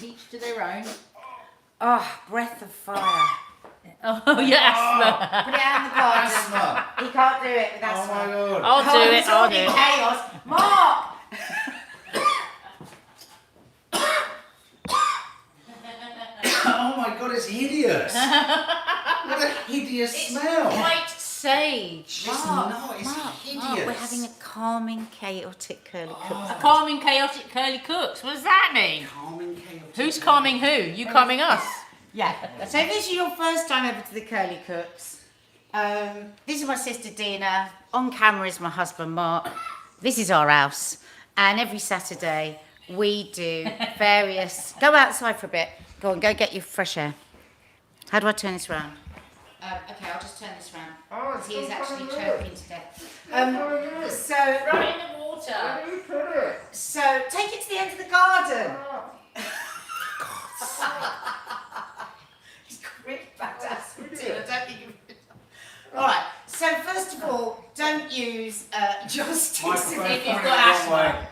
Each to their own. Oh, breath of fire. Oh, your asthma. Put it out in the garden. He can't do it with asthma. Oh my God. I'll do it, It's I'll all do in it. chaos. Mark! Oh my God, it's hideous. What a hideous smell. White sage. It's not, it's hideous. We're having a calming, chaotic curly cook. A calming, chaotic curly cooks. What does that mean? Calming, chaotic. Who's calming who? You calming us? Yeah. So if this is your first time over to the Curly Cooks, this is my sister Dina. On camera is my husband Mark. This is our house. And every Saturday we do various... Go outside for a bit. Go on, go get your fresh air. How do I turn this round? Okay, I'll just turn this round. Oh, he is actually choking to death. So... Right in the water. So, take it to the end of the garden. He's got really bad asthma too. I don't think you... Alright, so first of all, don't use joysticks if you've got asthma.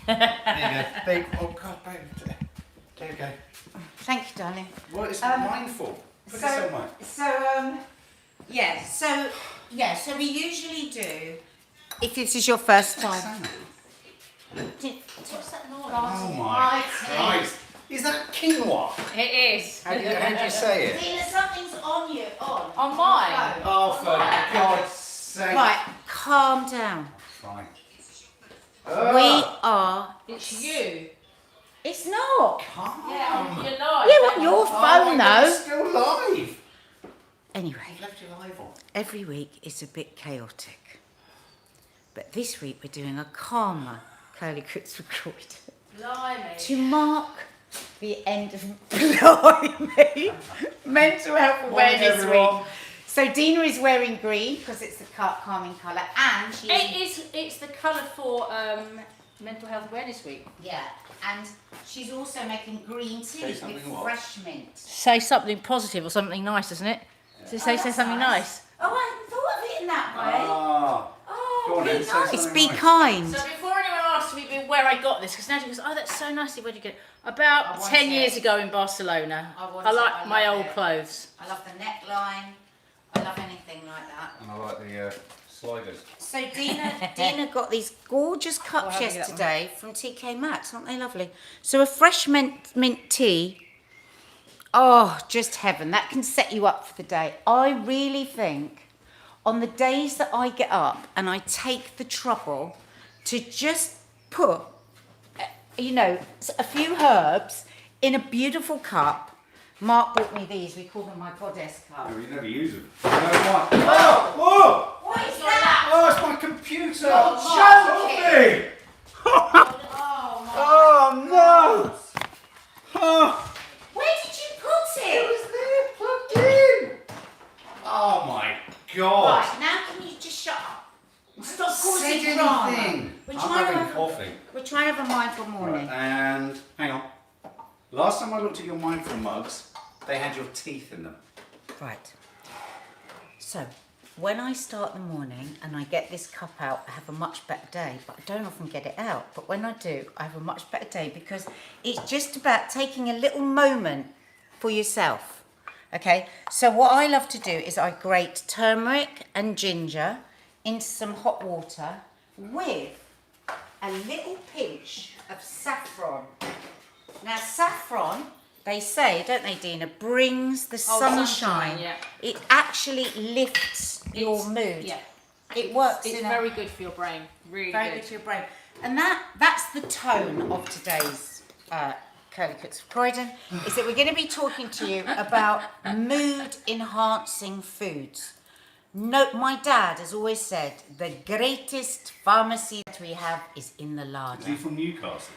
There you go. Oh God, babe. There you go. Thank you, darling. Well, it's mindful. Put it somewhere. So we usually do, if this is your first time. What's that noise? Oh my Christ. Is that quinoa? It is. How do you say it? Dina, something's on you. On mine? Oh, for God's sake. Right, calm down. Right. We are... It's you. It's not. Calm. Yeah, you're live. Yeah, on your phone though. It's still live. Anyway, You've left it live on. every week is a bit chaotic. But this week we're doing a calmer Curly Cooks for Croydon. Blimey. To mark the end of Blimey, Mental Health Awareness everyone. Week. So Dina is wearing green because it's the calming colour, and It's the colour for Mental Health Awareness Week. yeah, and she's also making green tea Say with something what? fresh mint. Say something positive or something nice, doesn't it? So say that's something nice. Oh, I hadn't thought of it in that way. Ah. Oh, Go on be then, say nice. something Be nice. kind. So before anyone asks me where I got this, because Nadia goes, oh, that's so nice, where did you get it? About I want 10 it. years ago in Barcelona. I want I it, like I my love old it. clothes. I love the neckline. I love anything like that. And I like the sliders. So Dina got these gorgeous cups have a look at that yesterday from TK Maxx, aren't they lovely? So a fresh mint tea. Oh, just heaven. That can set you up for the day. I really think on the days that I get up and I take the trouble to just put, a few herbs in a beautiful cup. Mark bought me these. We call them my goddess cup. No, you never use them. You know why? Oh! Whoa! What is that? Oh, it's my computer! You're Sophie! Oh no! Oh, Where did you put it it? was there, plugged in! Oh my God! Right, now can you just shut up? Stop Said causing drama. anything. We're I'm trying, to having have, coffee. we're trying to have a mindful morning. Right, and hang on. Last time I looked at your mindful mugs, they had your teeth in them. Right. So, when I start the morning and I get this cup out, I have a much better day. But I don't often get it out. But when I do, I have a much better day because it's just about taking a little moment for yourself. Okay? So what I love to do is I grate turmeric and ginger into some hot water with a little pinch of saffron. Now saffron, they say, don't they, Dina, brings the sunshine. Yeah. It actually lifts your mood. Yeah. It works. It's in very good for your brain. Really very good. good for your brain. And that's the tone of today's Curly Cooks for Croydon, is that we're going to be talking to you about mood-enhancing foods. No, my dad has always said the greatest pharmacy that we have is in the Is larder. he from Newcastle?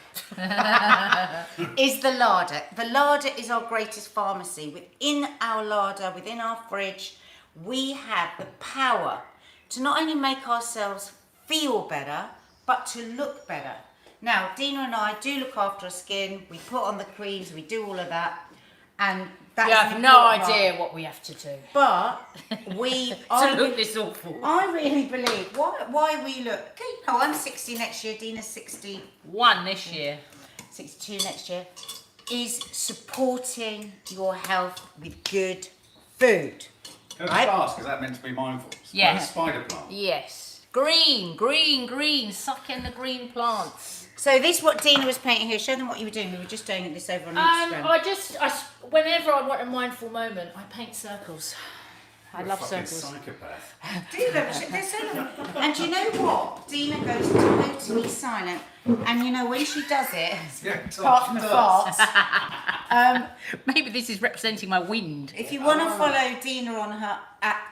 Is the larder. The larder is our greatest pharmacy. Within our larder, within our fridge, we have the power to not only make ourselves feel better, but to look better. Now, Dina and I do look after our skin. We put on the creams, we do all of that. And that's You have an no important idea part. what we have to do But we to look this awful. I really believe why we look. I'm 60 next year. Dina's 60, One this year. 62 next year. is supporting your health with good food. Can I Right. just ask, is that meant to be mindful? Yeah. Like a spider plant? Yes. Green, green, green. Suck in the green plants. So this is what Dina was painting here. Show them what you were doing. We were just doing this over on Instagram. Whenever I want a mindful moment, I paint circles. I love Fucking circles. psychopath. Do them. They're so lovely. And you know what? Dina goes totally silent. And you know when she does it, Yeah, apart from the farts, Maybe this is representing my wind. if you want to follow Dina on her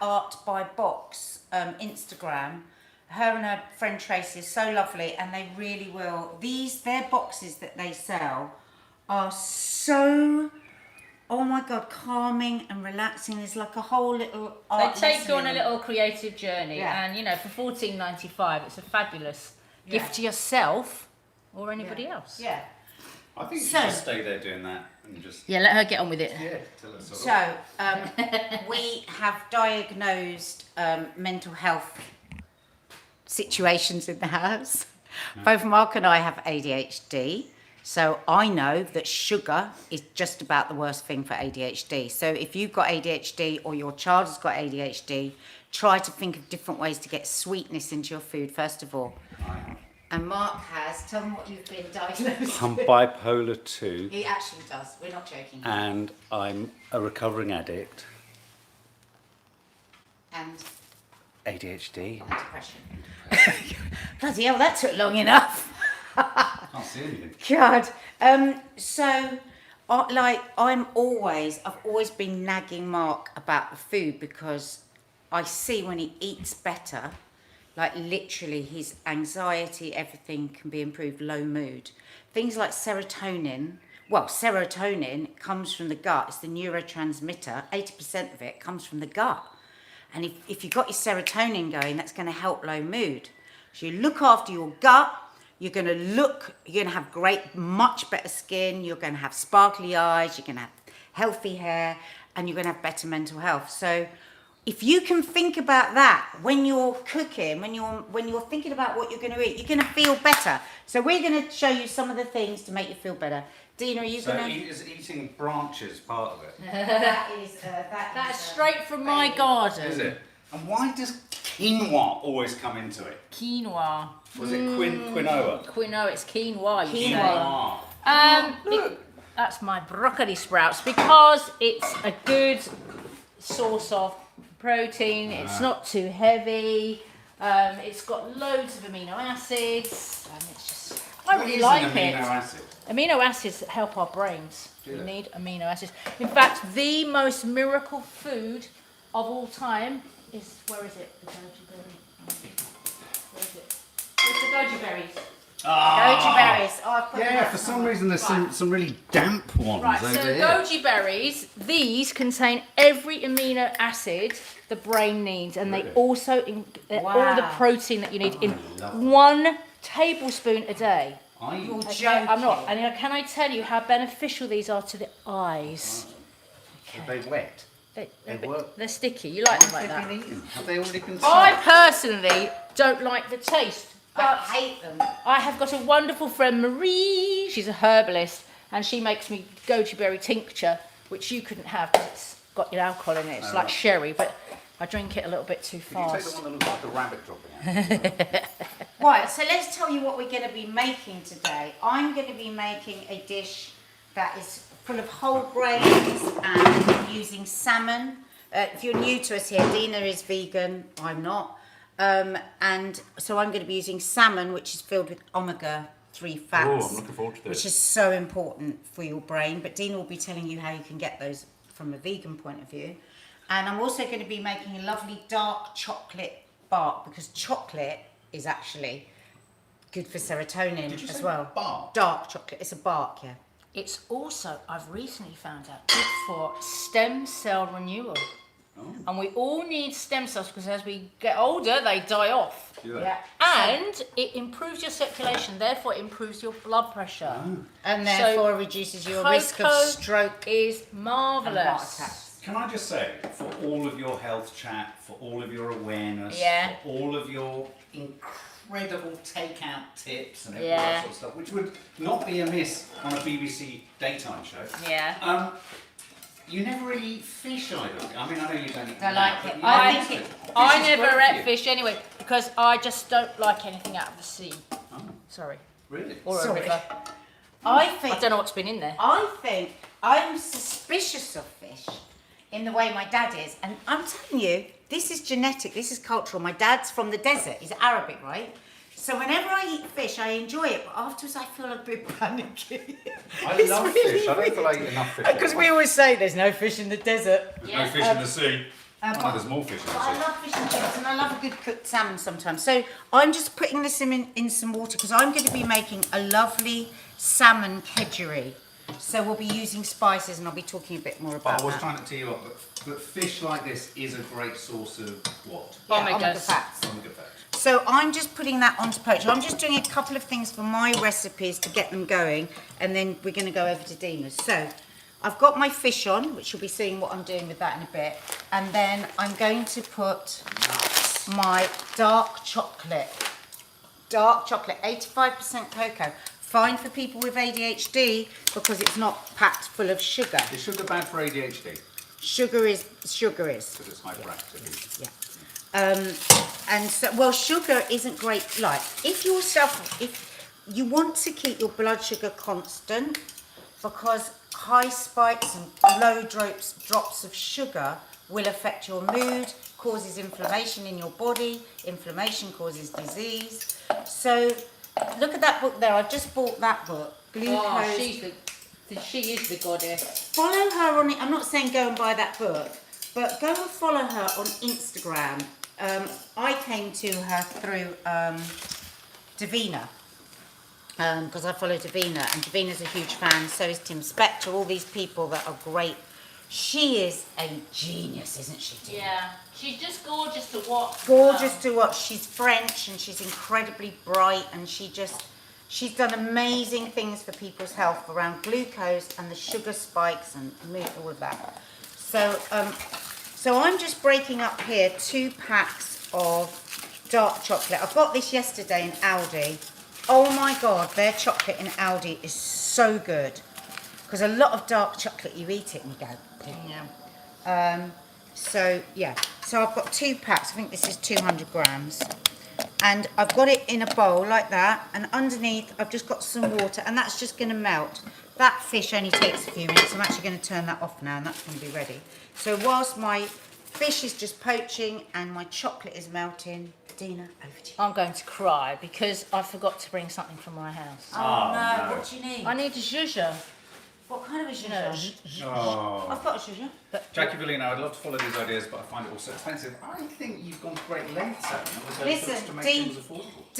@ArtByBox Instagram, her and her friend Tracy is so lovely, and they really will. Their boxes that they sell are so, oh my god, calming and relaxing. There's like a whole little They art take lesson you on in a them. little creative journey, Yeah. and you know, for $14.95, it's a fabulous Yeah. gift to yourself or anybody Yeah. else. Yeah. I think you So- should just stay there doing that and just... Yeah, let her get on with it. Yeah, till it's sort So, we have diagnosed mental health situations in the house. Both Mark and I have ADHD, so I know that sugar is just about the worst thing for ADHD. So if you've got ADHD or your child has got ADHD, try to think of different ways to get sweetness into your food first of all. And Mark has, tell them what you've been diagnosed I'm with. bipolar 2 He actually does, we're not joking. and I'm a recovering addict. And ADHD. depression. Bloody hell, that took long enough. I can't see anything. God. So, I've always been nagging Mark about the food because I see when he eats better, like literally his anxiety, everything can be improved, low mood. Things like serotonin. Well, serotonin comes from the gut. It's the neurotransmitter. 80% of it comes from the gut. And if you've got your serotonin going, that's going to help low mood. So you look after your gut, you're going to have much better skin, you're going to have sparkly eyes, you're going to have healthy hair, and you're going to have better mental health. So if you can think about that when you're cooking, when you're thinking about what you're going to eat, you're going to feel better. So we're going to show you some of the things to make you feel better. Dina, are you So going to... is eating branches part of it? That's straight from my garden. Is it? And why does quinoa always come into it? Quinoa. Was it quinoa? Quinoa, it's quinoa. You Quinoa. say. That's my broccoli sprouts because it's a good source of protein. It's not too heavy. It's got loads of amino acids. And it's just, I What really is like an amino it. acid? Amino acids help our brains. Do We they? need amino acids. In fact, the most miracle food of all time is, where is it? The goji berry. Where is it? Where's the goji berries? Goji berries. Oh, I've put them Yeah, out for some somewhere. reason there's Right. some really damp ones Right, over so here. goji berries, these contain every amino acid the brain needs, and they Really? also all the Wow. protein that you need in love that. 1 tablespoon a day. You're Okay, joking. I'm not. And can I tell you how beneficial these are to the eyes? Are they wet? They work. They're sticky. You like them like Have that? they been eaten? Have they already been I sold? personally don't like the taste, I but hate them. I have got a wonderful friend, Marie. She's a herbalist, and she makes me goji berry tincture, which you couldn't have because it's got your alcohol in it. It's like sherry, but I drink it a little bit too Can you take the fast. one that looks like the rabbit dropping out? Right, so let's tell you what we're going to be making today. I'm going to be making a dish that is full of whole grains and using salmon. If you're new to us here, Dina is vegan, I'm not. And so I'm going to be using salmon, which is filled with omega-3 fats, forward to which is so important for your brain. But Dina will be telling you how you can get those from a vegan point of view. And I'm also going to be making a lovely dark chocolate bark, because chocolate is actually good for serotonin Did you as say well. bark? Dark chocolate, it's a bark, yeah. It's also, I've recently found out, good for stem cell renewal. And we all need stem cells because as we get older, they die off. Do they? Yeah. And it improves your circulation, therefore it improves your blood pressure. And So, therefore reduces your risk of cocoa stroke is and marvellous. heart attacks. Can I just say, for all of your health chat, for all of your awareness, Yeah. for all of your incredible incredible takeout tips and every Yeah. sort of stuff, which would not be amiss on a BBC daytime show. Yeah. You never really eat fish either. I mean, I know you don't eat I now, like but it. you I don't think eat it- Fish I is never great for ate you. fish anyway because I just don't like anything out of the sea. Oh, Sorry. really? Or Sorry. a river. I I think don't know what's been in there. I think I'm suspicious of fish in the way my dad is. And I'm telling you, this is genetic, this is cultural. My dad's from the desert, he's Arabic, right? So whenever I eat fish, I enjoy it, but afterwards I feel a bit panicky. I love fish. I don't feel I eat enough fish. Because we always say there's no fish in the desert. There's Yeah. no fish in the sea. but- There's more fish in But the I sea. love fish and chips, and I love a good cooked salmon sometimes. So I'm just putting this in some water because I'm going to be making a lovely salmon kedgeree. So we'll be using spices, and I'll be talking a bit more about But I was that. trying to tee you up, but fish like this is a great source of what? Yeah, Omega omega fats. Omega fats. So I'm just putting that onto poach. I'm just doing a couple of things for my recipes to get them going, and then we're going to go over to Dina's. So I've got my fish on, which you'll be seeing what I'm doing with that in a bit, and then I'm going to put my dark chocolate, 85% cocoa. Fine for people with ADHD because it's not packed full of sugar. Is sugar bad for ADHD? Sugar is. Because it's hyperactive. Yeah. And so, well, sugar isn't great. Like, if you want to keep your blood sugar constant, because high spikes and low drops of sugar will affect your mood, causes inflammation in your body. Inflammation causes disease. So, look at that book there. I just bought that book. Glucose. Oh, she is the goddess. Follow her on it. I'm not saying go and buy that book, but go and follow her on Instagram. I came to her through Davina, because I follow Davina, and Davina's a huge fan. So is Tim Spector. All these people that are great. She is a genius, isn't she, Davina? Yeah. She's just gorgeous to watch. Gorgeous to watch. She's French and she's incredibly bright, and she's done amazing things for people's health around glucose and the sugar spikes and all of that. So I'm just breaking up here 2 packs of dark chocolate. I got this yesterday in Aldi. Oh my God, their chocolate in Aldi is so good. Because a lot of dark chocolate, you eat it and you go, Yeah. so yeah, so I've got 2 packs. I think this is 200 grams, and I've got it in a bowl like that, and underneath I've just got some water, and that's just going to melt. That fish only takes a few minutes. I'm actually going to turn that off now, and that's going to be ready. So whilst my fish is just poaching and my chocolate is melting, Dina, over to you. I'm going to cry because I forgot to bring something from my house. Oh, no. What do you need? I need a zhuzh. What kind of a You know, zhuzh? Oh. I've got a zhuzh. Jackie Villino, I'd love to follow these ideas, but I find it all so expensive. I think you've gone to great lengths, Adam, with those Listen, books to make Dean- things affordable.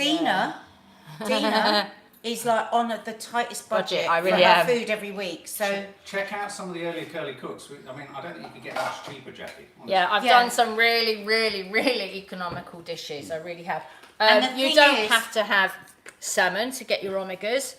Dina is like on the tightest budget. Budget, I really for her am. food every week. So Check out some of the earlier curly cooks. I mean, I don't think you could get much cheaper, Jackie. honestly. Yeah, I've Yeah. done some really, really, really economical dishes. I really have. And the You thing don't is- have to have salmon to get your omegas.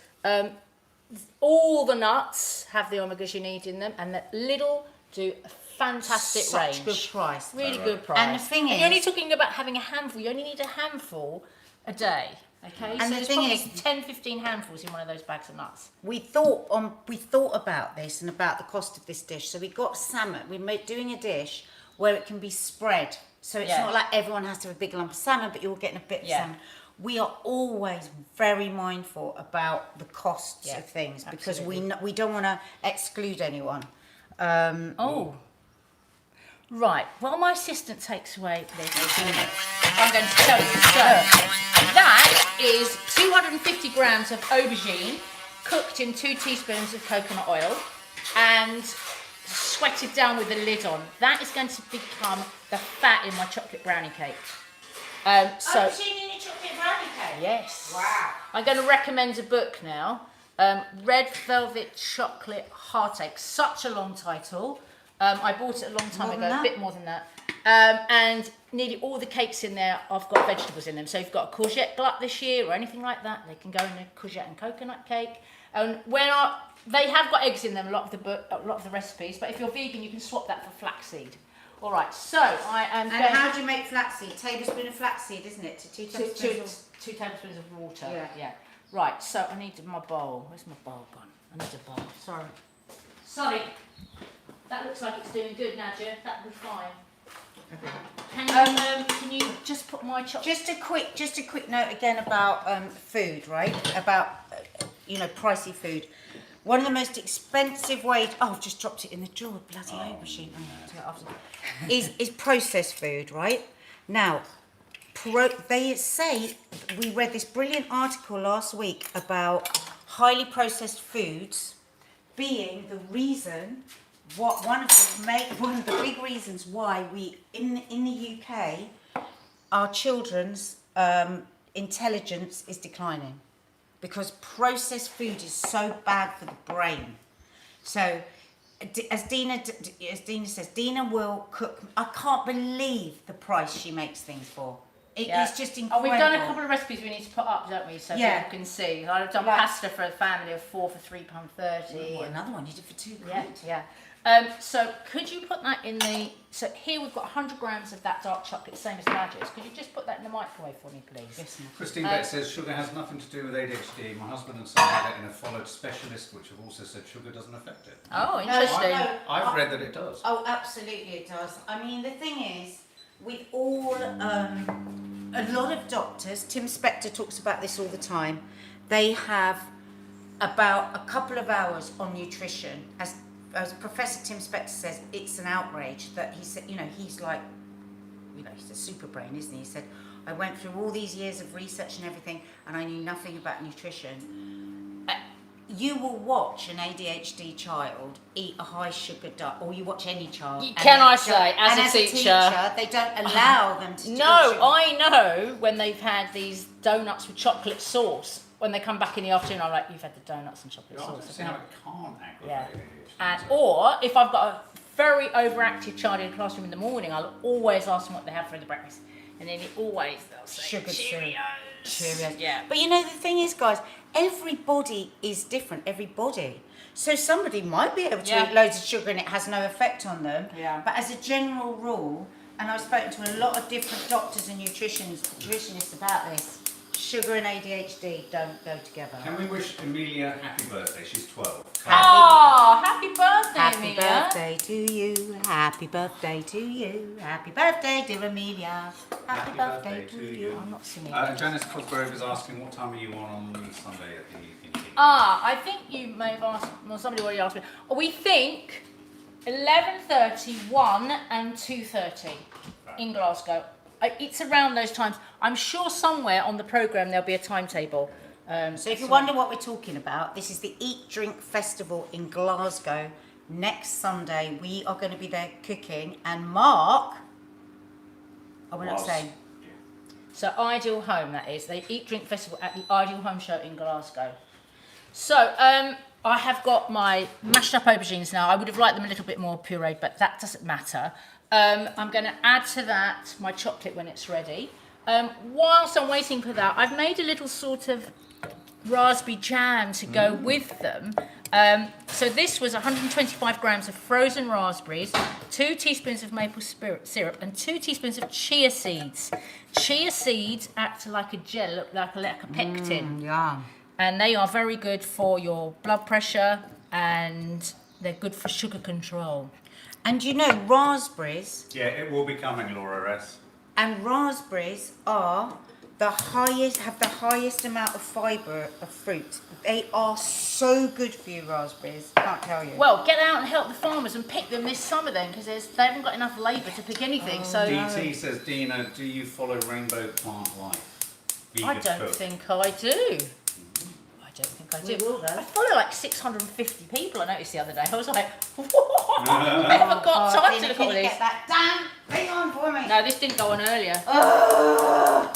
All the nuts have the omegas you need in them, and the little do a fantastic such range. good price. Really Oh, good right. price. And the thing you're only is- talking about having a handful. You only need a handful a day. Okay, And so the there's thing probably is- 10, 15 handfuls in one of those bags of nuts. We thought about this and about the cost of this dish. So we got salmon. We're doing a dish where it can be spread. So it's Yeah. not like everyone has to have a big lump of salmon, but you're getting a bit of Yeah. salmon. We are always very mindful about the costs Yeah, of things because absolutely. we don't want to exclude anyone. Oh. Right, while my assistant takes away this, I'm going to tell you. So, that is 250 grams of aubergine cooked in 2 teaspoons of coconut oil and sweated down with the lid on. That is going to become the fat in my chocolate brownie cake. So, Aubergine in your chocolate brownie cake? yes. Wow. I'm going to recommend a book now. Red Velvet Chocolate Heartache. Such a long title. I bought it a long time More ago, than a that? bit more than that. And nearly all the cakes in there have got vegetables in them. So if you've got a courgette glut this year or anything like that, they can go in a courgette and coconut cake. And they have got eggs in them, a lot of the recipes. But if you're vegan, you can swap that for flaxseed. All right, so I am And how do you make flaxseed? Tablespoon of flaxseed, isn't it? To 2 tablespoons. 2 tablespoons of water. Yeah. Right, so I need my bowl. Where's my bowl gone? I need a bowl. Sorry. That looks like it's doing good, Nadia. That'll be fine. Can you just put my chocolate? Just a quick note again about food, right? About pricey food. One of the most expensive ways. Oh, I've just dropped it in the drawer. Bloody aubergine. Is processed food, right? Now, they say, we read this brilliant article last week about highly processed foods being the reason. One of the big reasons why we in the UK, our children's intelligence is declining, because processed food is so bad for the brain. So, as Dina says, Dina will cook. I can't believe the price she makes things for. It's just incredible. We've done a couple of recipes we need to put up, don't we? So people can see. I've done pasta for a family of 4 for £3.30. Another one you did for £2. Yeah. So could you put that in the... So here we've got 100 grams of that dark chocolate, same as Nadia's. Could you just put that in the microwave for me, please? Yes, ma'am. Christine Beck says sugar has nothing to do with ADHD. My husband and son had it and have followed specialists which have also said sugar doesn't affect it. Oh, interesting. I've read that it does. Oh, absolutely it does. I mean, the thing is, with all... a lot of doctors, Tim Spector talks about this all the time, they have about a couple of hours on nutrition. As Professor Tim Spector says, it's an outrage that he said, he's like, he's a super brain, isn't he? He said, I went through all these years of research and everything, and I knew nothing about nutrition. You will watch an ADHD child eat a high sugar diet, or you watch any child. Can I say, as a teacher, they don't allow them to do No, I know when they've had these donuts with chocolate sauce. When they come back in the afternoon, I'm like, you've had the donuts and chocolate sauce. See how it can't aggravate ADHD. Or if I've got a very overactive child in the classroom in the morning, I'll always ask them what they have for the breakfast. And then they'll say Sugar Cheerios. Yeah. But the thing is, guys, everybody is different, everybody. So somebody might be able to eat loads of sugar and it has no effect on them. Yeah. But as a general rule, and I've spoken to a lot of different doctors and nutritionists about this, sugar and ADHD don't go together. Can we wish Amelia happy birthday? She's 12. Oh, happy birthday, Happy Amelia. birthday to you, happy birthday to you, happy birthday dear Amelia, happy birthday to you. I'm not singing. Janice Cosgrove is asking what time are you on Sunday at the Inn? I think you may have asked, well, somebody already asked me. We think 11:30, 1 and 2:30 in Glasgow. It's around those times. I'm sure somewhere on the programme there'll be a timetable. So if you wonder what we're talking about, this is the Eat Drink Festival in Glasgow next Sunday. We are going to be there cooking, and Mark... Oh, we're not saying. So Ideal Home, that is. They Eat Drink Festival at the Ideal Home Show in Glasgow. So I have got my mashed up aubergines now. I would have liked them a little bit more pureed, but that doesn't matter. I'm going to add to that my chocolate when it's ready. Whilst I'm waiting for that, I've made a little sort of raspberry jam to go with them. So this was 125 grams of frozen raspberries, 2 teaspoons of maple syrup, and 2 teaspoons of chia seeds. Chia seeds act like a gel, like a pectin. Yeah. And they are very good for your blood pressure, and they're good for sugar control. And raspberries... Yeah, it will be coming, Laura S. And raspberries have the highest amount of fibre of fruit. They are so good for you, raspberries. Can't tell you. Well, get out and help the farmers and pick them this summer then, because they haven't got enough labour to pick anything. DT says, Dina, do you follow Rainbow Plant Life? I don't think I do. I do. I follow like 650 people, I noticed the other day. I was like, what? I haven't got time to look at all Can you these. get that damn thing on for me? No, this didn't go on earlier. Oh,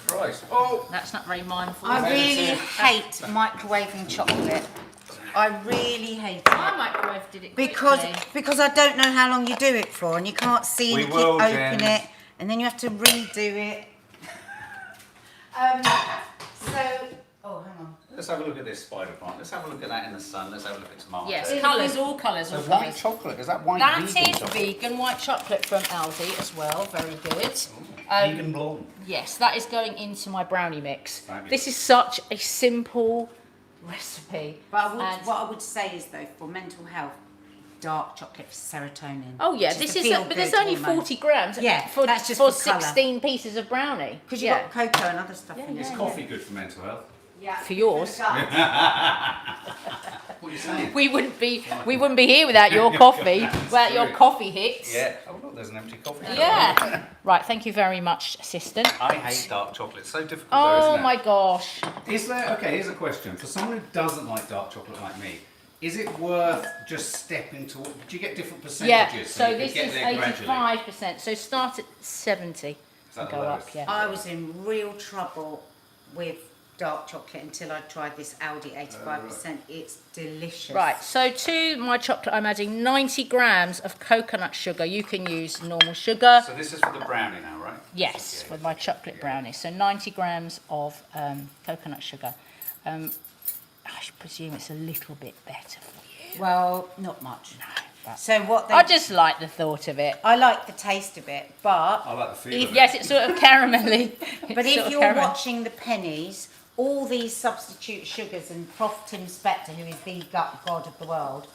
Christ. Oh! That's not very mindful. I really hate microwaving chocolate. I really hate it. My microwave did it quickly. Because I don't know how long you do it for, and you can't see and you keep opening it, and then you have to redo it. Oh, hang on. Let's have a look at this spider plant. Let's have a look at that in the sun. Let's have a look at tomatoes. Yes, colours, all colours, So all white colours. chocolate, is that white That vegan is chocolate? vegan white chocolate from Aldi as well, very good. Vegan blonde. Yes, that is going into my brownie mix. Fabulous. This is such a simple recipe. But And- what I would say is though, for mental health, dark chocolate for serotonin. Oh yeah, which this the is, but there's feel-good only hormone. 40 grams Yeah, for, that's just for for colour. 16 pieces of brownie. Because you've got cocoa and other stuff in Is it. coffee good for mental health? Yeah. For yours. What are you saying? We wouldn't be here without your coffee, without your true. coffee hits. Yeah. Oh look, there's an empty coffee cup. Yeah. Right, thank you very much, assistant. I hate dark chocolate. It's so difficult Oh though, isn't my it? gosh. Is there, okay, here's a question. For someone who doesn't like dark chocolate like me, is it worth just stepping to, do you get different percentages? Yeah, so you this can is get there gradually? 85%. So start at 70 Is that and the go up, lowest? yeah. I was in real trouble with dark chocolate until I tried this Aldi 85%. It's delicious. Right, so to my chocolate, I'm adding 90 grams of coconut sugar. You can use normal sugar. So this is for the brownie now, right? Yes, Yeah. for my chocolate brownie. So 90 grams of coconut sugar. I should presume it's a little bit better for you. Well, not much. but- So what they... I just like the thought of it. I like the taste of it, but... I like the feel of it. Yes, it's sort of caramelly. But It's if sort of you're caramel. watching the pennies, all these substitute sugars, and Prof Tim Spector, who is the gut god of the world,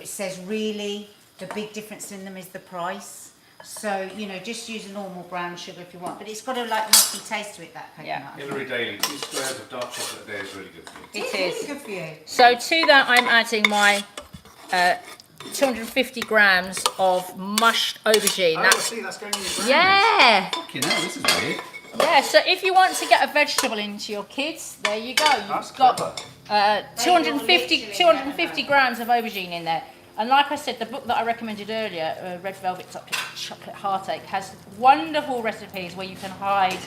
says really the big difference in them is the price. So, you know, just use a normal brown sugar if you want, but it's got a like nutty taste to it, that coconut. Yeah. Hillary Daly, 2 squares of dark chocolate there is really good for you. It's It really is. good for you. So to that, I'm adding my 250 grams of mushed aubergine. Oh, That's, see, that's going in your brownies. yeah, Fucking hell, this is weird. yeah. So if you want to get a vegetable into your kids, there you go. That's You've got clever. 250 grams of aubergine in there. And like I said, the book that I recommended earlier, Red Velvet Chocolate Heartache, has wonderful recipes where you can hide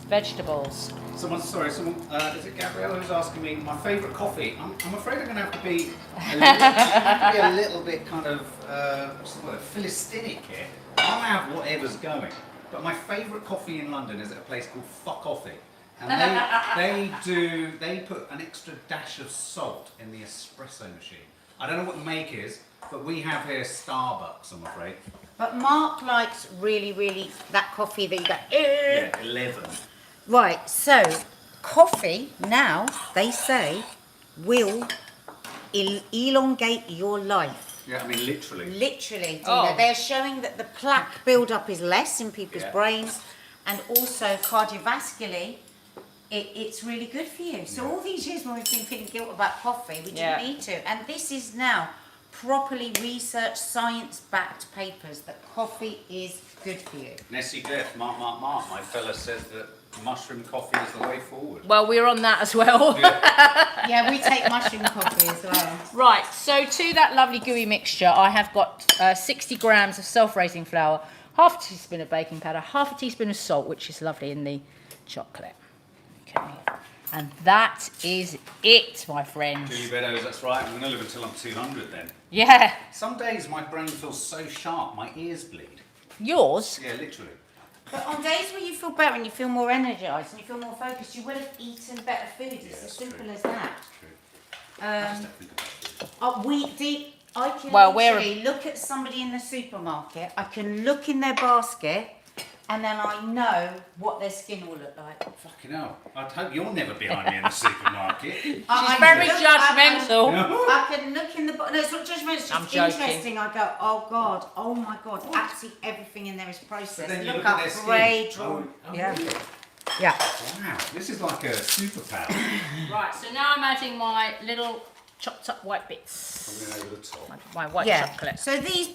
vegetables. Someone, is it Gabriella who's asking me my favourite coffee? I'm afraid I'm going to have to be a little bit kind of, what's the word, Philistinic here. I'll have whatever's going. But my favourite coffee in London is at a place called Fuck Coffee. And they put an extra dash of salt in the espresso machine. I don't know what the make is, but we have here Starbucks, I'm afraid. But Mark likes really, really that coffee that you go, Yeah, 11. Right, so coffee now, they say, will elongate your life. Yeah, I mean literally. Literally, Dina. Oh. They're showing that the plaque build-up is less in people's Yeah. brains, and also cardiovascularly, it's really good for you. So all these years when we've been feeling guilt about coffee, we Yeah. didn't need to. And this is now properly researched, science-backed papers that coffee is good for you. Nessie Death, Mark. My fella says that mushroom coffee is the way forward. Well, we're on that as well. Yeah, we take mushroom coffee as well. Right, so to that lovely gooey mixture, I have got 60 grams of self-raising flour, half a teaspoon of baking powder, half a teaspoon of salt, which is lovely in the chocolate. Okay, and that is it, my friends. Julie Beddoes, that's right. I'm going to live until I'm 200 then. Yeah, Some days my brain feels so sharp, my ears bleed. yours. Yeah, literally. But on days where you feel better and you feel more energised and you feel more focused, you would have eaten better food. It's as that's simple true. as that. True. I just don't think about food. I can Well, we're- literally look at somebody in the supermarket, I can look in their basket, and then I know what their skin will look like. Fucking hell. I'd hope you're never behind me in the supermarket. She's very judgmental. I can look in the... No, it's not judgmental, it's I'm just joking. interesting. I go, oh God, oh my God, absolutely everything in there is processed. then you Look look at up, their skin. grey, drawn. Oh, Yeah. really? Yeah. Wow, this is like a superpower. Right, so now I'm adding my little chopped up white bits, Coming over the top. my white Yeah. chocolate. So these,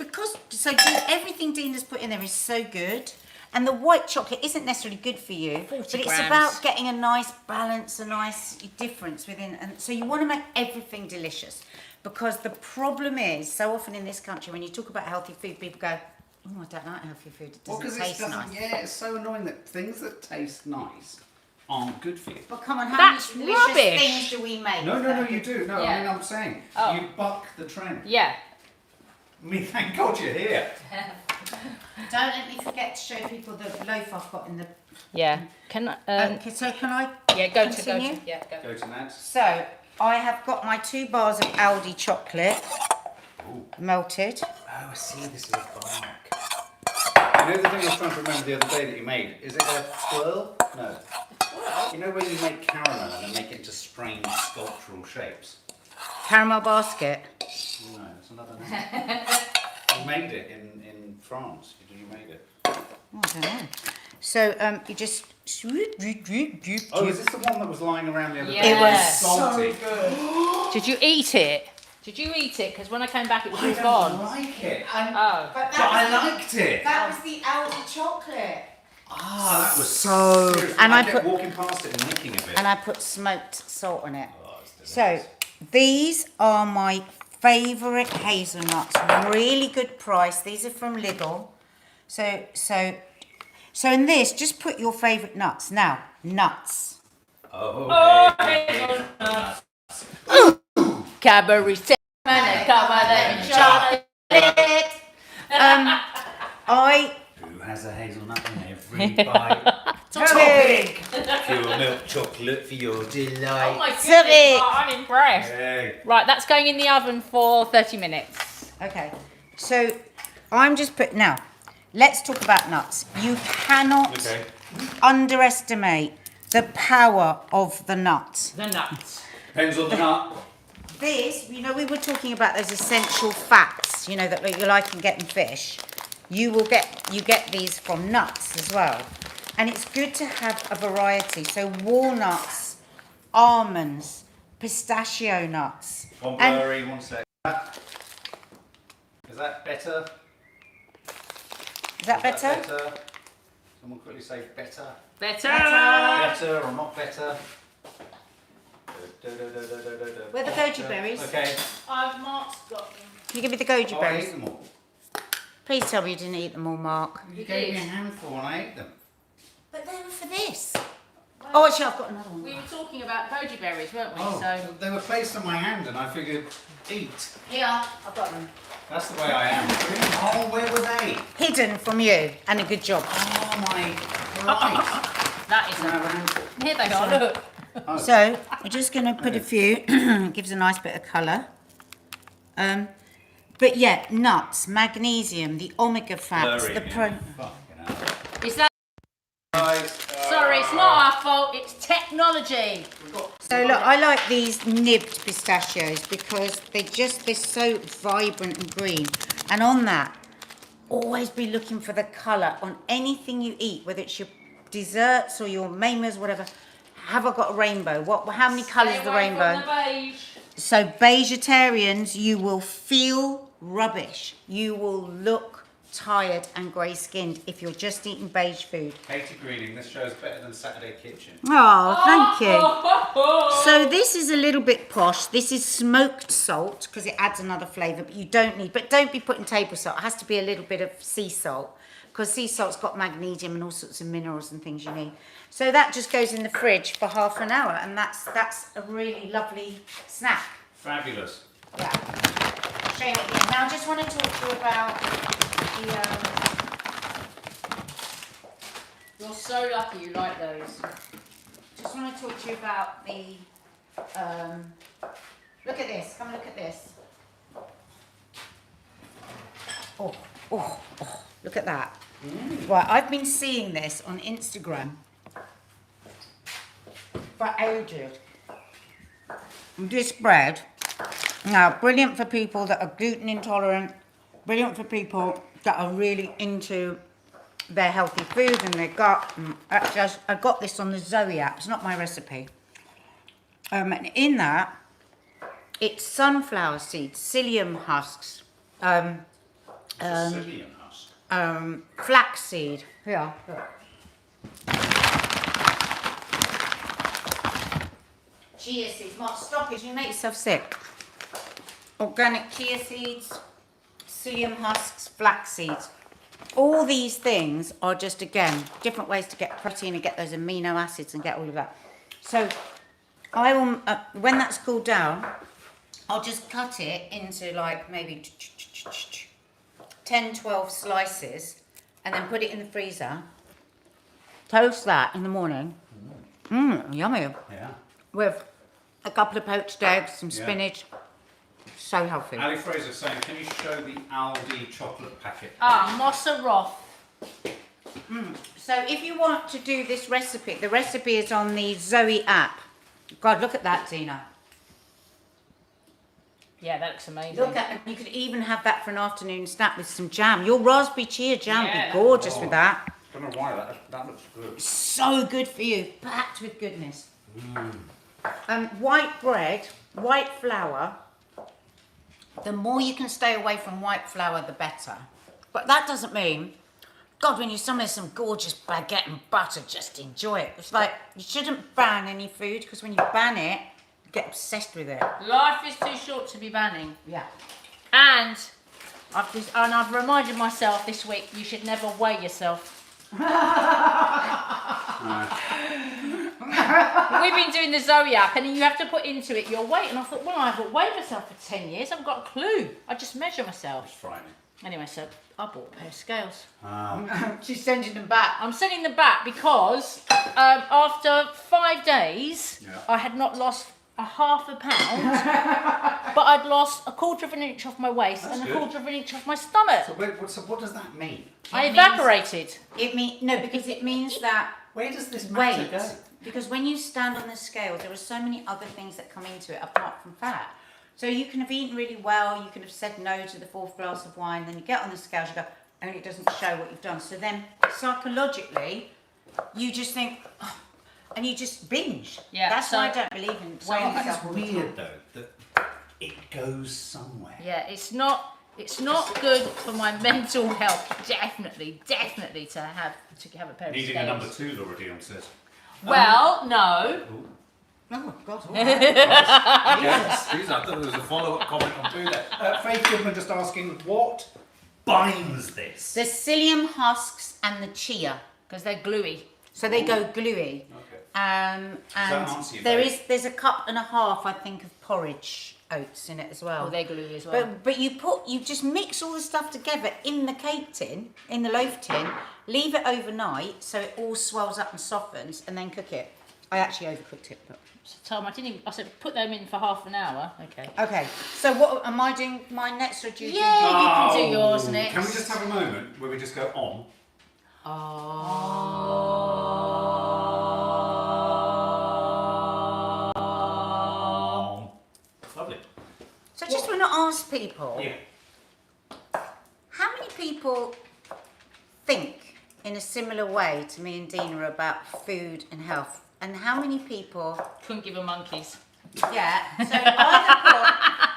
everything Dina's put in there is so good, and the white chocolate isn't necessarily good for you, 40 but it's grams. about getting a nice balance, a nice difference within. And so you want to make everything delicious, because the problem is so often in this country when you talk about healthy food, people go, "Oh, I don't like healthy food. It Well, doesn't because it taste doesn't, nice." yeah, it's so annoying that things that taste nice aren't good for you. But come on, how That's many delicious rubbish. things do we make? No, that are you good? do. No, Yeah. I mean, I'm saying, Oh. you buck the trend. Yeah. I mean, thank God you're here. Don't let me forget to show people the loaf I've got in the. Yeah. Can I? Okay, so can I? Yeah. Go continue? to. Yeah. Go. Go to Nads. So I have got my 2 bars of Aldi chocolate melted. Oh, I see. This is a bark. You know the thing I was trying to remember the other day that you made? Is it a twirl? No. You know when you make caramel and then make it into strange sculptural shapes? Caramel basket. No, it's another name. You made it in France. You made it. Oh, I don't know. So you just. Oh, is this the one that was lying around the other day? Yeah. It was salty. so good. Did you eat it? Did you eat it? Because when I came back, it was I all don't gone. like it. Oh. But But I liked it. that was the Aldi chocolate. Ah, that was So- seriously- and I kept put- walking past it and licking a bit. And I put smoked salt on it. Oh, it's So delicious. these are my favourite hazelnuts. Really good price. These are from Lidl. So in this, just put your favourite nuts. Now, nuts. Oh, hazelnuts. Cadbury salmon and covered in chocolate. Who has a hazelnut in every bite? Topic. Pure milk chocolate for your delight. Oh my goodness, Civic. I'm impressed. Hey. Right, that's going in the oven for 30 minutes. Okay, so I'm just putting, now, let's talk about nuts. You cannot Okay. underestimate the power of the nut. The nuts. Depends on the nut. This, you know, we were talking about those essential fats, you know, that you like in getting fish. You get these from nuts as well. And it's good to have a variety. So walnuts, almonds, pistachio nuts. One And- blurry, one sec. Is that better? Is that better? Someone quickly say better. Better. Better or not better? Where are the goji berries? Okay. Mark's got them. Can you give me the goji Oh, I berries? ate them all. Please tell me you didn't eat them all, Mark. You gave me a handful and I ate them. But they were for this. Oh, actually, I've got another one. We were talking about goji berries, weren't we? Oh, So they were placed on my hand and I figured, eat. Here, I've got them. That's the way I am. Oh, where were they? Hidden from you, and a good job. Oh my Christ. that is Can I have a handful? Here they are, look. Oh. So, we're just going to put a few. Gives a nice bit of colour. But yeah, nuts, magnesium, the omega fats, Blurry, the yeah. pro. Fucking hell. Is that? Guys, Sorry, it's not our fault. It's technology. So look, I like these nibbed pistachios because they're so vibrant and green. And on that, always be looking for the colour on anything you eat, whether it's your desserts or your main meals, whatever. Have I got a rainbow? How many colours is the Stay away rainbow? from the beige. So vegetarians, you will feel rubbish. You will look tired and grey-skinned if you're just eating beige food. Katie Greening, this show's better than Saturday Kitchen. Oh, thank you. So this is a little bit posh. This is smoked salt because it adds another flavour, but you don't need. But don't be putting table salt. It has to be a little bit of sea salt because sea salt's got magnesium and all sorts of minerals and things you need. So that just goes in the fridge for half an hour, and that's a really lovely snack. Fabulous. Yeah. Shame it again. Now I just want to talk to you about the. You're so lucky you like those. Just want to talk to you about the. Look at this. Come look at this. Oh, look at that. Right, I've been seeing this on Instagram for ages. This bread, now brilliant for people that are gluten intolerant, brilliant for people that are really into their healthy food and their gut. Actually, I got this on the Zoe app. It's not my recipe. And in that, it's sunflower seeds, psyllium husks, Sicilian husk. flaxseed. Here, look. Chia seeds. Mark, stop it. You make yourself sick. Organic chia seeds, psyllium husks, flax seeds. All these things are just, again, different ways to get protein and get those amino acids and get all of that. So I will, when that's cooled down, I'll just cut it into like maybe 10, 12 slices and then put it in the freezer. Toast that in the morning. Yummy. Yeah. With a couple of poached eggs, some Yeah. spinach. So healthy. Ali Fraser saying, can you show the Aldi chocolate packet? Mossa Roth. So if you want to do this recipe, the recipe is on the Zoe app. God, look at that, Zena. Yeah, that looks amazing. Look at, you could even have that for an afternoon snack with some jam. Your raspberry chia jam Yeah. would be gorgeous with that. I don't know why, that looks good. So good for you, packed with goodness. White bread, white flour. The more you can stay away from white flour, the better. But that doesn't mean, God, when you summon some gorgeous baguette and butter, just enjoy it. It's like, you shouldn't ban any food, because when you ban it, you get obsessed with it. Life is too short to be banning. Yeah. And I've reminded myself this week, you should never weigh yourself. We've been doing the Zoe app, and then you have to put into it your weight. And I thought, well, I haven't weighed myself for 10 years. I haven't got a clue. I just measure myself. It's frightening. Anyway, so I bought a pair of scales. She's sending them back. I'm sending them back because after 5 days, Yeah. I had not lost a half a pound, but I'd lost a quarter of an inch off my waist That's and a good. quarter of an inch off my stomach. So what does that mean? I It means- evaporated. Because it means that Where does this matter weight. go? Because when you stand on the scales, there are so many other things that come into it apart from fat. So you can have eaten really well, you can have said no to the fourth glass of wine, then you get on the scales, you go, and it doesn't show what you've done. So then psychologically, you just think, oh, and you just binge. Yeah, That's so- why I don't believe in So weighing I think yourself it's all the time. weird though that it goes somewhere. Yeah, it's not good for my mental health. Definitely to have a pair of Needing a scales. number two, Laura Dion says. Well, no. Oh, God. Yes, I thought there was a follow-up comment on food there. Faith Goodman just asking, what binds this? The psyllium husks and the chia. Because they're gluey. So they go gluey. Okay. And answer you, there's a cup and a half, I think, of porridge oats in it as well. Oh, they're gluey as well. But you just mix all the stuff together in the cake tin, in the loaf tin, leave it overnight so it all swells up and softens, and then cook it. I actually overcooked it. But... So Tom, I said put them in for half an hour. Okay. Okay, so what am I doing mine next, or do you do Yeah, you can do Oh, yours next. Can we just have a moment where we just go on? Lovely. So I just want to ask people, Yeah. how many people think in a similar way to me and Dina about food and health? And how many people... Couldn't give a monkeys. Yeah, so either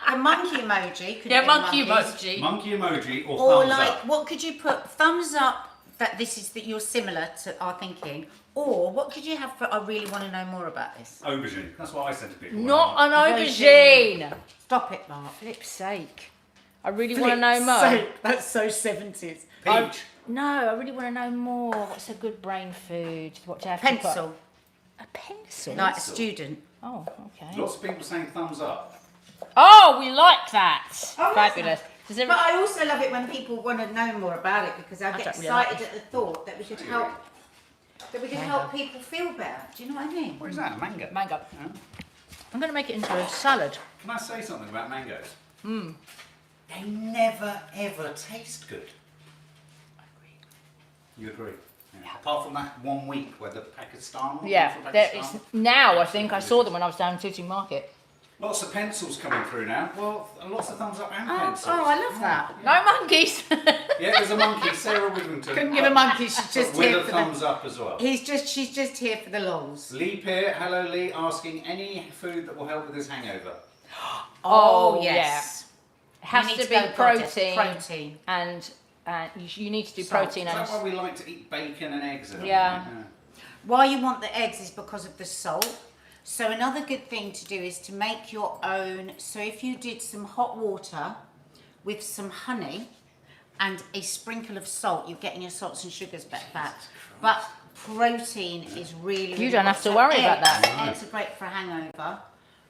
put the monkey emoji. Could Yeah, be monkey monkeys, emoji. Monkey emoji or Or thumbs like, up? what could you put? Thumbs up that this is that you're similar to our thinking. Or what could you have for? I really want to know more about this. Aubergine. That's what I said to people. Not an Aubergine. aubergine. Stop it, Mark. Flip's sake. I really want to know more. That's so 70s. Peach. No, I really want to know more. What's a good brain food? What do I have to Pencil, put? A pencil? like a student. Oh, okay. Lots of people saying thumbs up. Oh, we like that. Oh, that's Fabulous. Does But I also love it when people want to know more about it because I get don't really like excited at the thought that we could help. That we can help people feel better. Do you know what I mean? What is that? Mango? Mango. Yeah. I'm going to make it into a salad. Can I say something about mangoes? They never ever taste good. I agree. You agree? Yeah. Apart from that 1 week where the Pakistan. Yeah, from there Pakistan. is now. I think I saw them when I was down in Tooting Market. Lots of pencils coming through now. Well, lots of thumbs up and pencils. Oh, I love that. No monkeys. Yeah, there's a monkey, Sarah Withington. Couldn't give a monkey. She's just with here a for thumbs the. up as well. She's just here for the lols. Lee Peer, hello Lee, asking any food that will help with his hangover. Oh, yes. It has You need to to be go goddess, protein. protein. And you need to do Salt. protein Is and. that why we like to eat bacon and eggs? And Yeah. everything? Why you want the eggs is because of the salt. So another good thing to do is to make your own. So if you did some hot water with some honey and a sprinkle of salt, you're getting your salts and sugars back. But protein is really, really You don't good. have to worry about that. Eggs are great for a hangover.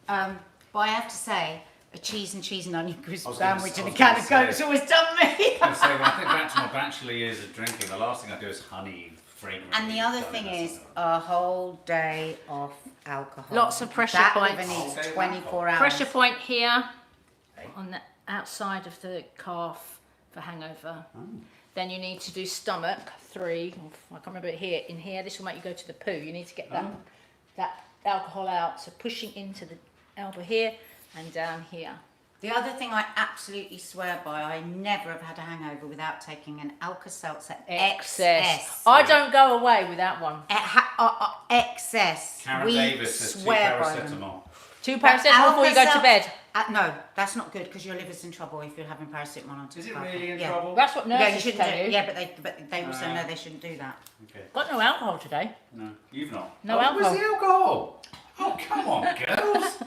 But I have to say, a cheese and onion crisp I was gonna- sandwich I and a was can gonna of say- Coke's always done me. I say, when I think back to my bachelor years of drinking, the last thing I do is honey fragrant. And the other thing is a whole day off alcohol. Lots of pressure that points. That needs Okay, 24 hours. Pressure point here on the outside of the calf for hangover. Then you need to do stomach 3. I can't remember it here. In here, this will make you go to the poo. You need to get that alcohol out. So pushing into the elbow here and down here. The other thing I absolutely swear by, I never have had a hangover without taking an Alka-Seltzer XS. I don't go away without one. XS. Karen We Davis says 2 swear by them. paracetamol. 2 paracetamol before you go to bed. No, that's not good because your liver's in trouble if you're having paracetamol on top. Is it really in trouble? That's what Yeah, you nurses shouldn't do tell it. you. Yeah, but they also know they shouldn't do that. Okay. Got no alcohol today. No, you've not. No alcohol. Where's the alcohol? Oh, come on, girls.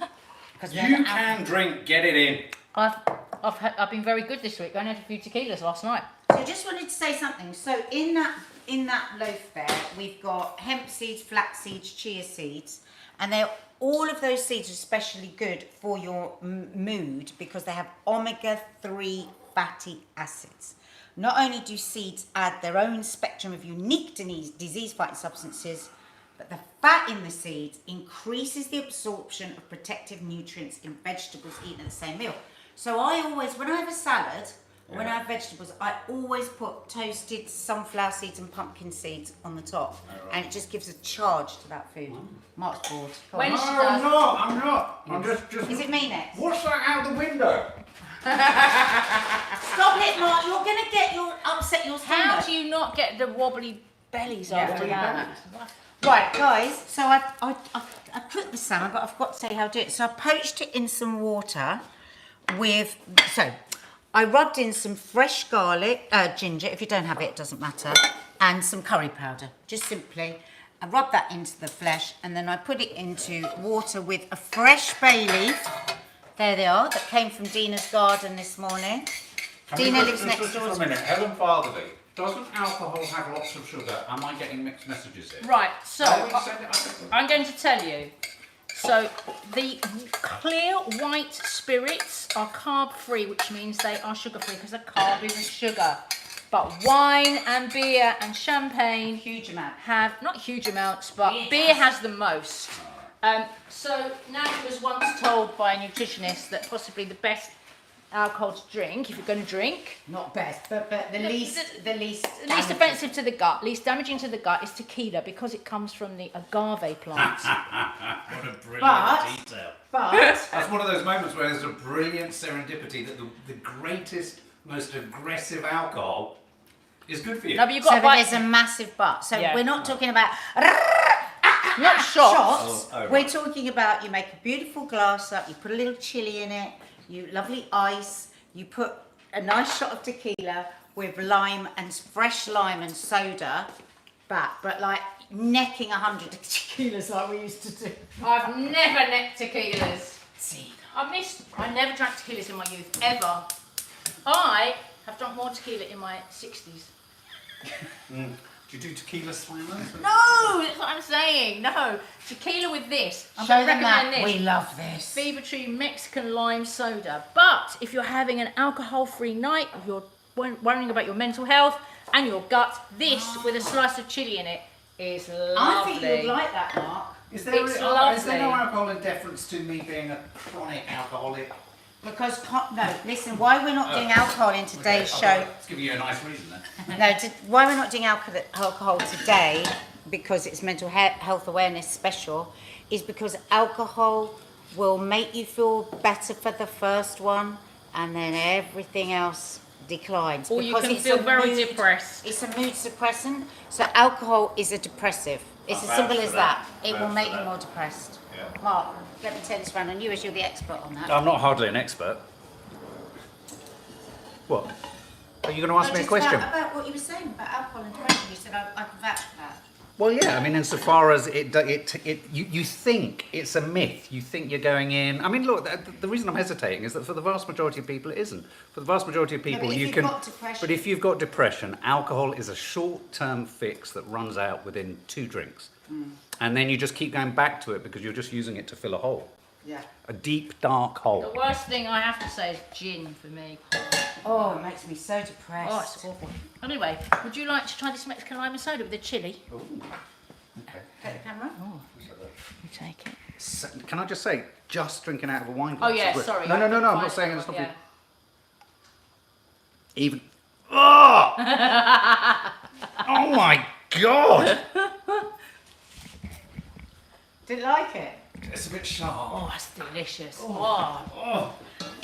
You can drink, get it in. I've been very good this week. I had a few tequilas last night. So I just wanted to say something. So in that loaf there, we've got hemp seeds, flax seeds, chia seeds, and all of those seeds are especially good for your mood because they have omega-3 fatty acids. Not only do seeds add their own spectrum of unique disease-fighting substances, but the fat in the seeds increases the absorption of protective nutrients in vegetables eaten at the same meal. So I always, when I have a salad, or when I have vegetables, I always put toasted sunflower seeds and pumpkin seeds on the top. And it just gives a charge to that food. Mark's bored. Go on. When No, she I'm does, not. I'm not. I'm just. Is it me next? What's that out the window? Stop it, Mark. You're going to upset your how stomach. do you not get the wobbly bellies after that? Right, guys, so I cooked the salmon, but I've got to tell you how to do it. So I poached it in some water I rubbed in some fresh garlic, ginger, if you don't have it, it doesn't matter, and some curry powder, just simply. I rub that into the flesh, and then I put it into water with a fresh bay leaf. There they are, that came from Dina's garden this morning. Dina lives next door. For a minute, Helen Fatherley. Doesn't alcohol have lots of sugar? Am I getting mixed messages here? Right, so Oh, I'm going to tell you. So the clear white spirits are carb-free, which means they are sugar-free because a carb isn't sugar. But wine and beer and champagne Huge amount. have, not huge amounts, but beer has the most. So Natalie was once told by a nutritionist that possibly the best alcohol to drink, if you're going to drink, Not best, but the least least offensive to the gut, least damaging to the gut is tequila because it comes from the agave plant. What a brilliant But- detail. But That's one of those moments where there's a brilliant serendipity that the greatest, most aggressive alcohol is good for you. No, but you've so got to buy there's a massive but. So Yeah. we're not talking about not shots. shots. Oh, We're right. talking about you make a beautiful glass up, you put a little chili in it, you lovely ice, you put a nice shot of tequila with lime and fresh lime and soda, but like necking 100 tequilas like we used to do. I've never necked tequilas. See. I never drank tequilas in my youth, ever. I have drunk more tequila in my 60s. Do you do tequila slammers? No, that's what I'm saying. No, tequila with this. I'm Show going to them that. recommend this. We love this. Fever Tree Mexican lime soda. But if you're having an alcohol-free night, if you're worrying about your mental health and your gut, this with a slice of chili in it is lovely. I think you'd like that, Mark. Is there, It's is there lovely. no alcohol in deference to me being a chronic alcoholic? Because, no, listen, why we're not doing alcohol in today's show, Let's give you a nice reason then. no, why we're not doing alcohol today, because it's mental health awareness special, is because alcohol will make you feel better for the first one, and then everything else declines. Or you because can it's feel a very mood- depressed. It's a mood suppressant, so alcohol is a depressive. It's I'll as simple vouch as for that. that. It will Vouch make for you that. more depressed. Yeah. Mark, let me turn this around on you as you're the expert on that. I'm not hardly an expert. What? Are you going to ask No, me a just question? About what you were saying about alcohol and depression. You said I can vouch for that. Well, yeah. I mean, insofar as you think it's a myth. You think you're going in. I mean, look. The reason I'm hesitating is that for the vast majority of people, it isn't. For the vast majority of people, but if you you've can. got depression- But if you've got depression, alcohol is a short-term fix that runs out within 2 drinks, and then you just keep going back to it because you're just using it to fill a hole, Yeah. a deep, dark hole. The worst thing I have to say is gin for me. Oh, it makes me so depressed. Oh, it's awful. Anyway, would you like to try this Mexican lime and soda with the chili? Ooh. Okay. Take the camera. Oh, you take it. So, can I just say, just drinking out of a wine glass? Oh, yeah, is good. sorry. No, I I'm couldn't not find saying it. it's not Yeah. even. Oh! Oh my god! Did you like it? It's a bit sharp. Oh, that's delicious. Oh. Oh.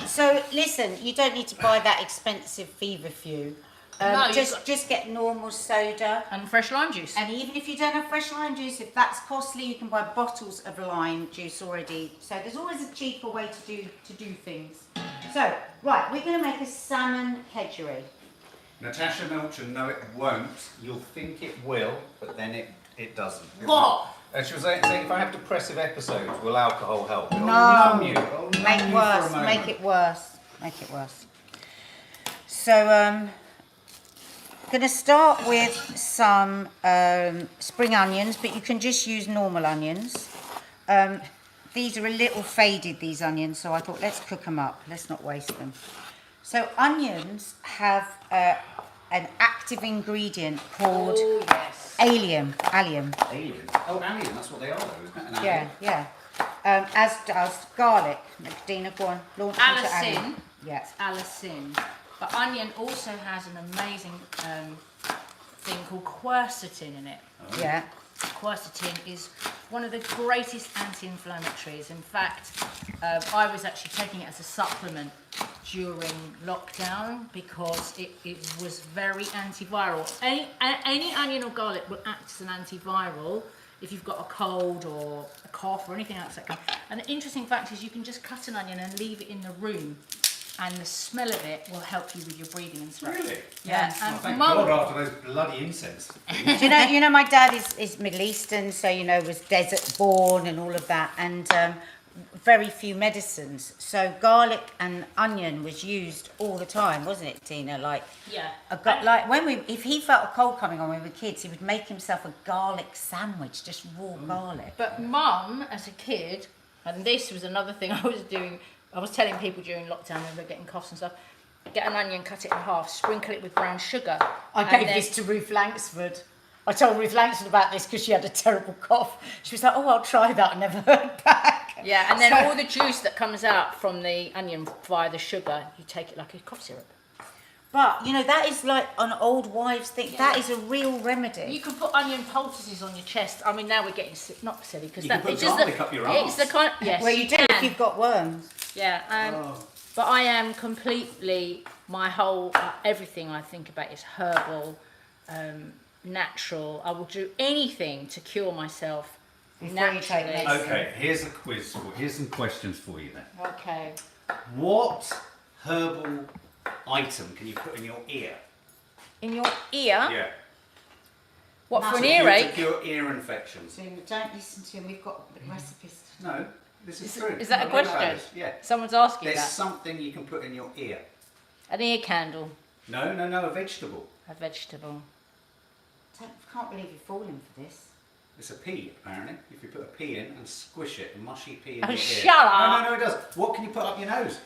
So listen, you don't need to buy that expensive feverfew. No, you've just got- just get normal soda. And fresh lime juice. And even if you don't have fresh lime juice, if that's costly, you can buy bottles of lime juice already. So there's always a cheaper way to do things. So right, we're going to make a salmon kedgeree. Natasha Milchan, no, it won't. You'll think it will, but then it doesn't. What? And she was saying, if I have depressive episodes, will alcohol help? It'll No. numb you. It'll numb Make you worse. for a Make moment. it worse. Make it worse. So going to start with some spring onions, but you can just use normal onions. These are a little faded, these onions, so I thought let's cook them up. Let's not waste them. So onions have an active ingredient called Oh, yes. allium. Alien. Oh, alien, that's what they are though, isn't it? An Yeah, alien. yeah. As does garlic. Dina, go on. Launch into Allicin. allium. Yeah. Allicin. But onion also has an amazing thing called quercetin in it. Yeah. Quercetin is one of the greatest anti-inflammatories. In fact, I was actually taking it as a supplement during lockdown because it was very antiviral. Any onion or garlic will act as an antiviral if you've got a cold or a cough or anything else like that. And the interesting fact is you can just cut an onion and leave it in the room and the smell of it will help you with your breathing and stuff. Really? Yeah. Oh, And thank Mum- God after those bloody incense. You know, my dad is Middle Eastern, so was desert born and all of that, and very few medicines. So garlic and onion was used all the time, wasn't it, Tina? Like, Yeah. if he felt a cold coming on when we were kids, he would make himself a garlic sandwich, just raw garlic. But Mum, as a kid, and this was another thing I was doing, I was telling people during lockdown when we were getting coughs and stuff, get an onion, cut it in half, sprinkle it with brown sugar. I and gave then- this to Ruth Langsford. I told Ruth Langsford about this because she had a terrible cough. She was like, "Oh, I'll try that." I never heard back. Yeah, and then So- all the juice that comes out from the onion via the sugar, you take it like a cough syrup. But that is like an old wives' thing. That is a real remedy. You can put onion poultices on your chest. I mean, now we're getting not silly because You that can put it's just garlic up your it's the arse. kind. Yes, Well, you do if can. you've got worms. Yeah, but I am completely, my whole, everything I think about is herbal, natural. I will do anything to cure myself Before you take naturally. medicine. Okay, here's some questions for you then. Okay. What herbal item can you put in your ear? In your ear? Yeah. What, for an To earache? cure ear infections. So don't listen to him. We've got recipes. No, this is true. Is that a I know about question? this, Yeah. Someone's asking There's that. something you can put in your ear. An ear candle, No, a vegetable. a vegetable. Can't believe you're falling for this. It's a pea, apparently. If you put a pea in and squish it, a mushy pea in Oh, your ear. shut up. No, it does. What can you put up your nose?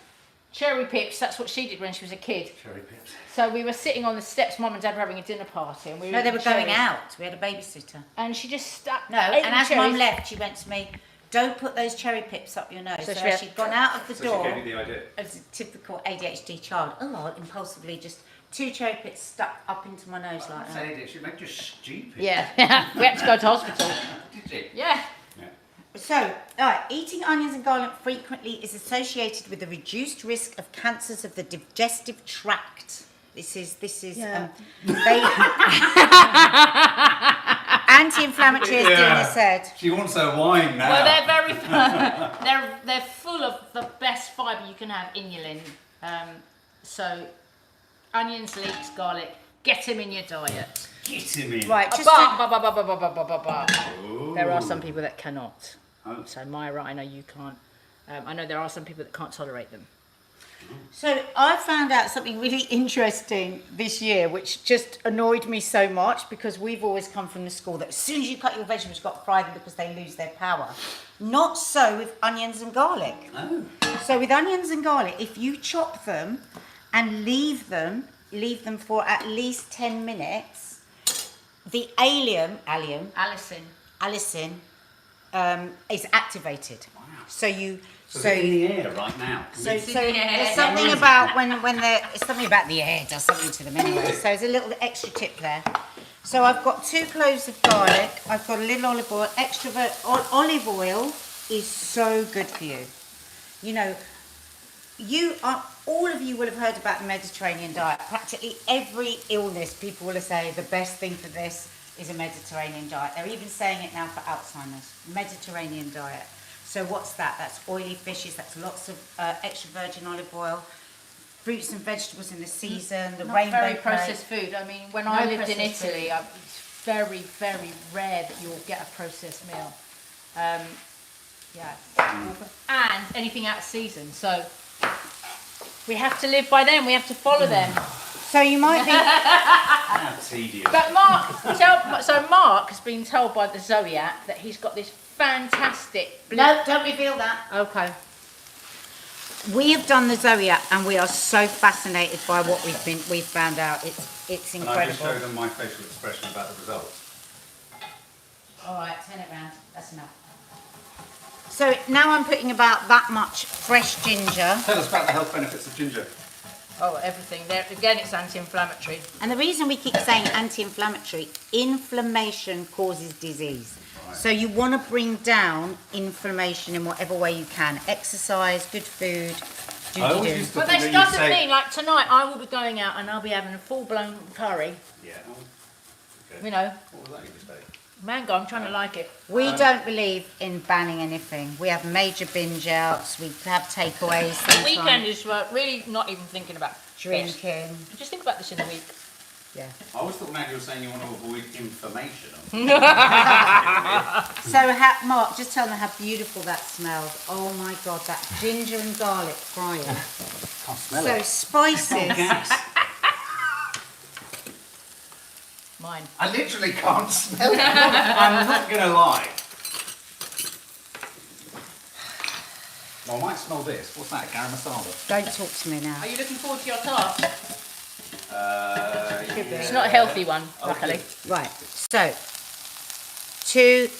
Cherry pips, that's what she did when she was a kid. Cherry pips. So we were sitting on the steps, Mum and Dad were having a dinner party. And we were No, they were eating going cherries. out. We had a babysitter. And she just stuck. No, ate and the as Mum cherries. left, she went to me, "Don't put those cherry pips up your nose." So So, she as had- she'd gone out of the So door, she gave you the idea. as a typical ADHD child, impulsively just 2 cherry pips stuck up into my nose like that. Said it should make you stupid. Yeah, we had to go to hospital. Did you? Yeah. Yeah. So, eating onions and garlic frequently is associated with a reduced risk of cancers of the digestive tract. This is Yeah. Anti-inflammatory, as Dina said. She wants her wine now. Well, they're very, they're full of the best fibre you can have, inulin. So, onions, leeks, garlic, get them in your diet. Get him in. Right, just But there are some people that cannot. Oh. So, Myra, I know you can't. I know there are some people that can't tolerate them. So I found out something really interesting this year, which just annoyed me so much because we've always come from the school that as soon as you cut your vegetables, you've got to fry them because they lose their power. Not so with onions and garlic. Oh. So with onions and garlic, if you chop them and leave them for at least 10 minutes, the allicin is activated. Wow. So you So it's in the air right now. there's something about it's something about the air does something to them anyway. So there's a little extra tip there. So I've got 2 cloves of garlic. I've got a little olive oil. Olive oil is so good for you. You know, all of you will have heard about the Mediterranean diet. Practically every illness, people will say the best thing for this is a Mediterranean diet. They're even saying it now for Alzheimer's. Mediterranean diet. So what's that? That's oily fishes. That's lots of extra virgin olive oil, fruits and vegetables in the season. The Not rainbow very plate. processed food. I mean, when I lived in Italy, it's very, very rare that you'll get a processed meal. And anything out of season. So we have to live by them. We have to follow them. So you might think, How tedious. But Mark has been told by the Zodiac that he's got this fantastic. no, don't reveal that. Okay. We have done the Zodiac, and we are so fascinated by what we've found out. It's And I just incredible. showed them my facial expression about the results. All right, turn it round. That's enough. So now I'm putting about that much fresh ginger. Tell us about the health benefits of ginger. Oh, everything. There again, it's anti-inflammatory. And the reason we keep saying anti-inflammatory, inflammation causes disease. Right. So you want to bring down inflammation in whatever way you can. Exercise, good food, I always do. used to But think this that you'd doesn't say- mean, like tonight, I will be going out and I'll be having a full-blown curry. Yeah. Oh, okay. You know, What was that you just said? mango. I'm trying to like it. We don't believe in banning anything. We have major binge outs. We have takeaways. The weekend sometimes, is really not even thinking about this. drinking. Just think about this in a week. Yeah. I always thought now you were saying you want to avoid information. So, Mark, just tell them how beautiful that smells. Oh my God, that ginger and garlic frying. Can't smell So it. spices. Gas. Mine. I literally can't smell it. I'm not going to lie. Well, I might smell this. What's that? Garam masala? Don't talk to me now. Are you looking forward to your task? It's Yeah. not a healthy one, luckily. Right. So, 2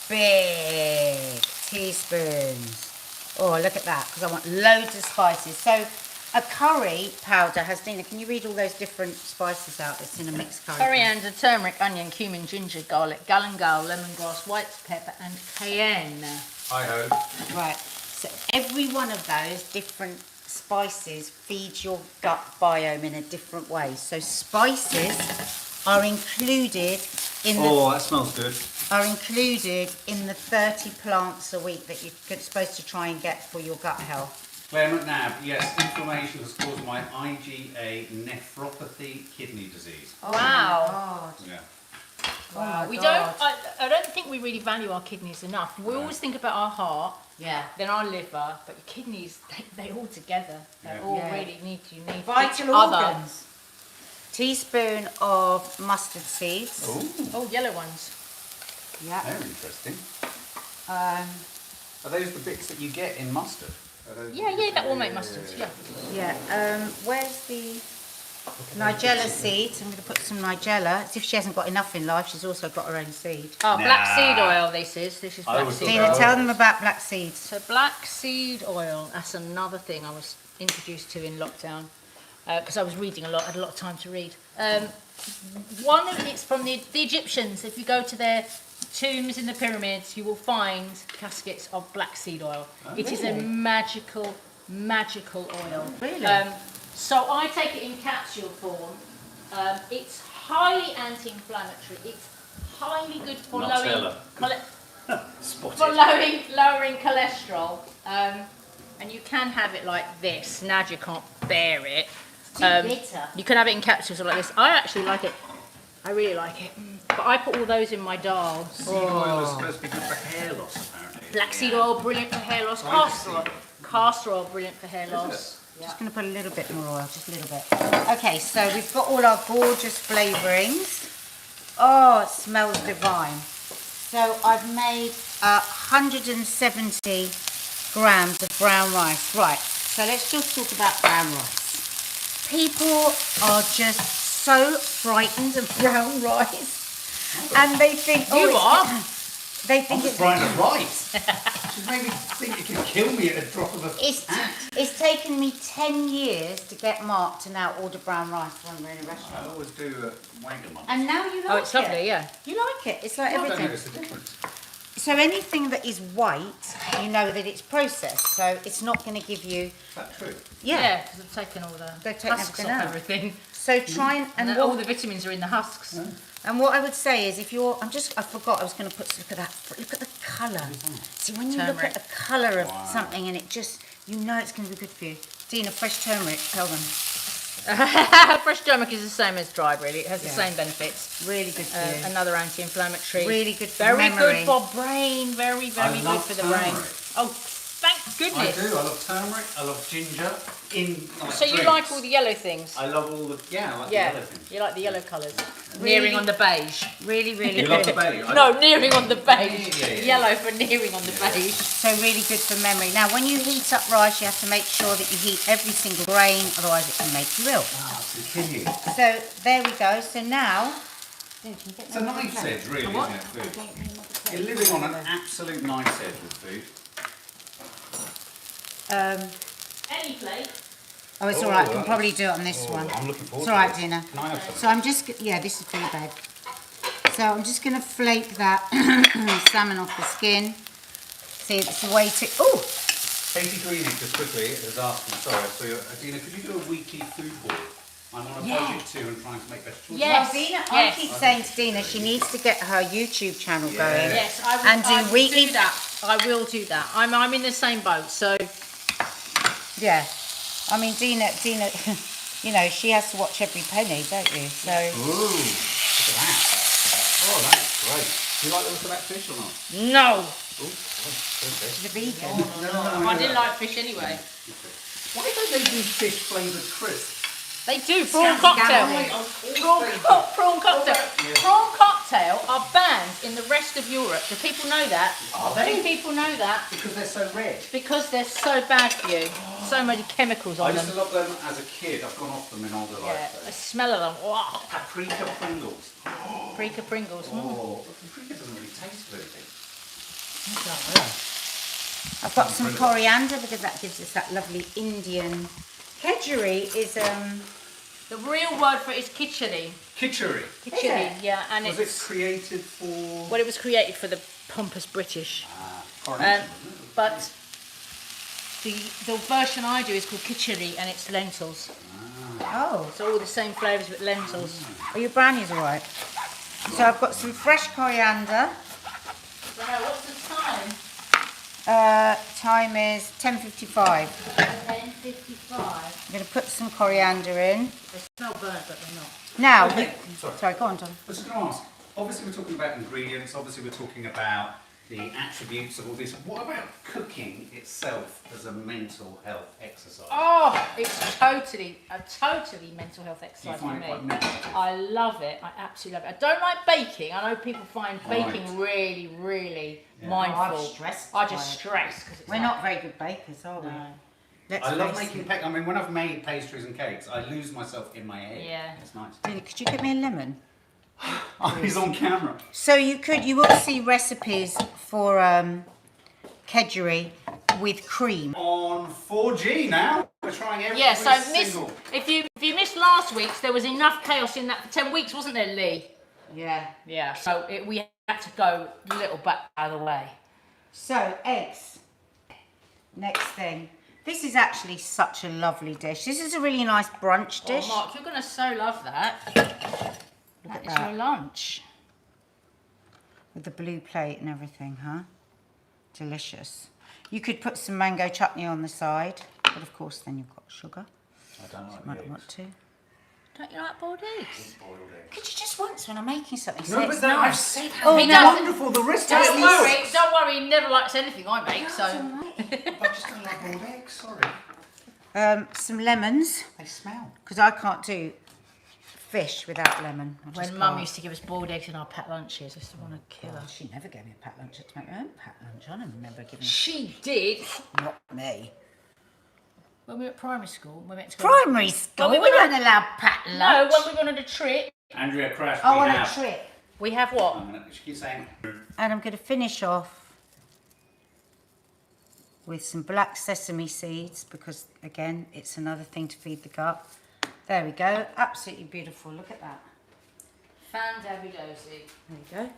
big teaspoons. Oh, look at that, because I want loads of spices. So, a curry powder has, Dina, can you read all those different spices out? It's in a mixed curry. Coriander, turmeric, onion, cumin, ginger, garlic, galangal, lemongrass, white pepper, and cayenne. Hi-ho. Right. So every one of those different spices feeds your gut biome in a different way. So spices are included in Oh, that smells good. the 30 plants a week that you're supposed to try and get for your gut health. Claire McNabb, yes, inflammation has caused my IgA nephropathy kidney disease. Wow. Yeah. Wow. We don't. I don't think we really value our kidneys enough. We always think about our heart, Yeah. then our liver, but your kidneys, they all together. They Yeah. all Yeah. really need you. Need Vital each other. organs. Teaspoon of mustard seeds. Oh, Oh, yellow ones. Yeah. very interesting. Um, Are those the bits that you get in mustard? Yeah, that will make mustards. Yeah. yeah. Where's the Nigella seeds? I'm going to put some Nigella. As if she hasn't got enough in life, she's also got her own seed. Oh, black Nah. seed oil. This is I black always seed thought Dina, oil. tell them about black seeds. So black seed oil. That's another thing I was introduced to in lockdown because I was reading a lot. I had a lot of time to read. It's from the Egyptians. If you go to their tombs in the pyramids, you will find caskets of black seed oil. It is a magical oil. Really? So I take it in capsule form. It's highly anti-inflammatory. It's highly good for Nutella. lowering cholesterol. And you can have it like this. Nadia can't bear it. bitter. You can have it in capsules like this. I actually like it. I really like it. But I put all those in my dal. Seed oil is supposed to be good for hair loss, apparently. Black seed oil, brilliant for hair loss. Castor oil, brilliant for hair loss. Just going to put a little bit more oil, just a little bit. Okay, so we've got all our gorgeous flavourings. Oh, it smells divine. So I've made 170 grams of brown rice. Right, so let's just talk about brown rice. People are just so frightened of brown rice, and they think You are. They I'm think just trying to write. She's made me think you can kill me at a drop of a hat. it's taken me 10 years to get Mark to now order brown rice when we're in a restaurant. I always do Wagamama. And now you like it. Oh, it's lovely, yeah. You like it. It's like I don't everything. notice the difference. So anything that is white, you know that it's processed. So it's not going to give you. Is that true? Yeah. because I've taken all the They've taken husks everything off out. everything. So try And and all what, the vitamins are in the husks. and what I would say is if you're, I forgot I was going to put, look at that, look at the colour. See, when you look Turmeric. at the colour of something and it just, you know it's going to be good for you. Dina, fresh turmeric, tell them. Fresh turmeric is the same as dried, really. It has the Yeah. same benefits. Really good for you. Another anti-inflammatory. Really good for Very memory. good for brain. Very, very good love for the brain. turmeric. Oh, thank I goodness. do. I love turmeric. I love ginger. So you like all the yellow things? I love all the I like the Yeah, yellow things. you like the yellow colours. Really? Nearing on the beige. Really, really You good. love the beige. No, nearing on the beige. Yeah. Yellow for nearing on the beige. So really good for memory. Now, when you heat up rice, you have to make sure that you heat every single grain, otherwise it can make you ill. Continue. So there we go. So now, It's a knife's edge, really, isn't it? Food. You're living on an absolute knife's edge with food. Any plate. Oh, it's all right. I can probably do it on this one. I'm looking forward It's all right, to it. Dina. Can I have some? So I'm just, this is for you, babe. So I'm just going to flake that salmon off the skin. See, it's the way to, oh, Katie Greeny, just quickly, has asked me, sorry, so Adina, could you do a weekly food board? I'm on a budget too and trying to make better choices. Yes. Well, Dina, I yes. keep saying to Dina, she needs to get her YouTube channel going. Yes, I will, And do I will weekly- do that. I will do that. I'm in the same boat, so Yeah. I mean, Dina, you know, she has to watch every penny, don't you? So, Ooh, look at that. Oh, that's great. Do you like the look of that fish or not? no. Ooh, okay. she's a vegan. I didn't like fish anyway. Why don't they do fish flavoured crisps? They do prawn Scampi cocktail. Gambling. Prawn cocktail. Prawn cocktail are banned in the rest of Europe. Do people know that? Are Do they? people know that? Because they're so red. Because they're so bad for you. So many chemicals I on used them. to love them as a kid. I've gone off them in older Yeah, life. the smell of them. Wow. Paprika Pringles. Paprika Pringles. Oh, paprika doesn't really taste very good. I've got some coriander because that gives us that lovely Indian. Kedgeree is, The real word for it is kitchery. Kitchery. Kitchery, yeah, and Was it's it created for well, it was created for the pompous British. coronation? But the version I do is called kitchery, and it's lentils. oh, So all the same flavours with lentils. are your brownies all right? So I've got some fresh coriander. So what's the time? Time is 10:55. 10:55. I'm going to put some coriander in. They smell burnt, but they're not. Now, Okay, sorry. go on, John. I was just going to ask, obviously we're talking about ingredients, obviously we're talking about the attributes of all this. What about cooking itself as a mental health exercise? Oh, it's totally mental health Do you exercise for find it me. quite meditative? I love it. I absolutely love it. I don't like baking. I know people find baking Right. really, really Yeah. mindful. I'm stressed I by just it. stress because We're not very good bakers, are we? No. Let's I love face making it. I mean, when I've made pastries and cakes, I lose myself in my head. Yeah. It's nice. Dina, could you get me a lemon? Oh, he's on camera. So you will see recipes for kedgeree with cream. On 4G now. We're trying every Yeah, so single. if you missed last week's, there was enough chaos in that for 10 weeks, wasn't there, Lee? Yeah. Yeah. So we had to go a little back out of the way. So eggs. Next thing. This is actually such a lovely dish. This is a really nice brunch dish. Oh, Mark, you're going to so love that. Look at That is that. your lunch. With the blue plate and everything, huh? Delicious. You could put some mango chutney on the side, but of course then you've got sugar. I don't like Might eggs. want to. Don't you like boiled eggs? Boiled eggs. Could you just once when I'm making something say No, it's but then I've nice? said Oh, how He doesn't. wonderful the rest of Don't it worry, looks. don't worry, he never likes anything I make, so. I just don't like boiled eggs, sorry. Some lemons, They smell. because I can't do fish without lemon. I just When Mum can't. used to give us boiled eggs in our packed lunches, I used to want to kill her. Oh, she never gave me a packed lunch. I had to make my own packed lunch. I don't remember giving She did. not me. When we were at primary school, we went to Primary school? Well, we we were- weren't allowed packed No, lunch. when we went on a trip. Andrea Crash, Oh, we on a have. trip. We have what? She keeps saying. And I'm going to finish off with some black sesame seeds because, again, it's another thing to feed the gut. There we go. Absolutely beautiful. Look at that. Fandabidosi. There you go.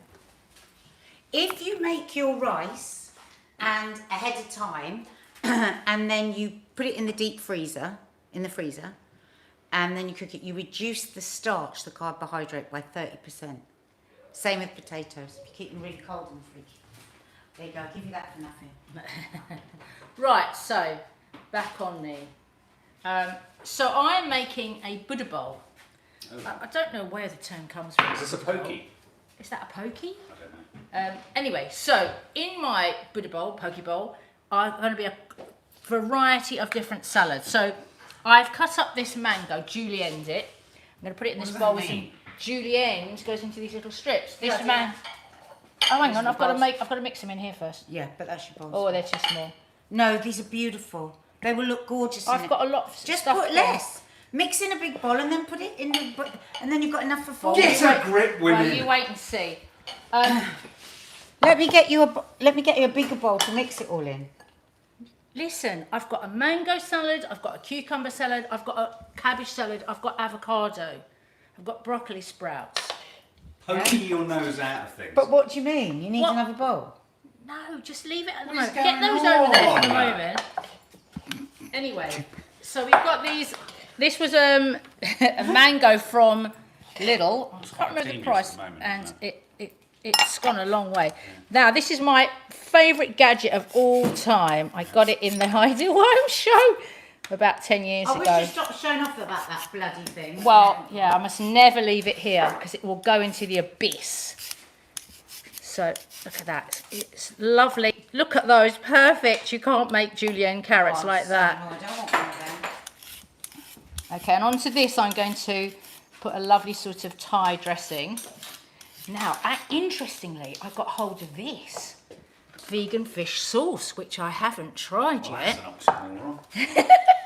If you make your rice and ahead of time, and then you put it in the deep freezer, and then you cook it, you reduce the starch, the carbohydrate, by 30%. Same with potatoes. If you keep them really cold in the fridge. There you go. I'll give you that for nothing. Right, so back on me. So I'm making a Buddha bowl. I don't know where the term comes from. Is this a pokey? Is that a pokey? I don't know. Anyway, so in my Buddha bowl, poke bowl, are going to be a variety of different salads. So I've cut up this mango, julienned it. I'm going to put it in What this does bowl that with some mean? julienne. Goes into these little strips. This Yeah, man. Oh, hang on, the I've got bowls. to mix them in here first. Yeah, but that's your bowls. Oh, they're too small. No, these are beautiful. They will look gorgeous. in I've it. got a lot of Just stuff put in. less. Mix in a big bowl and then put it in the. And then you've got enough for four. Get a grip, Well, women. you wait and see. Let me get you a bigger bowl to mix it all in. Listen, I've got a mango salad, I've got a cucumber salad, I've got a cabbage salad, I've got avocado, I've got broccoli sprouts. Poking your nose out of things. But what do you mean? You need What? another bowl. No, just leave it at the What is moment. Get going those over there for the on? moment. Anyway, so we've got these. This was a mango from Lidl. I can't remember the Genius price, at the moment, and isn't it's gone a long way. Now, this is my favourite gadget of all time. I got it in the Ideal Home show about 10 years I wish ago. you stopped showing off about that bloody thing. Well, yeah, I must never leave it here because it will go into the abyss. So, look at that. It's lovely. Look at those. Perfect. You can't make julienne carrots like that. No, I don't want one of them. Okay, and onto this I'm going to put a lovely sort of Thai dressing. Now, interestingly, I got hold of this vegan fish sauce, which I haven't tried Well, yet. that's an oxymoron.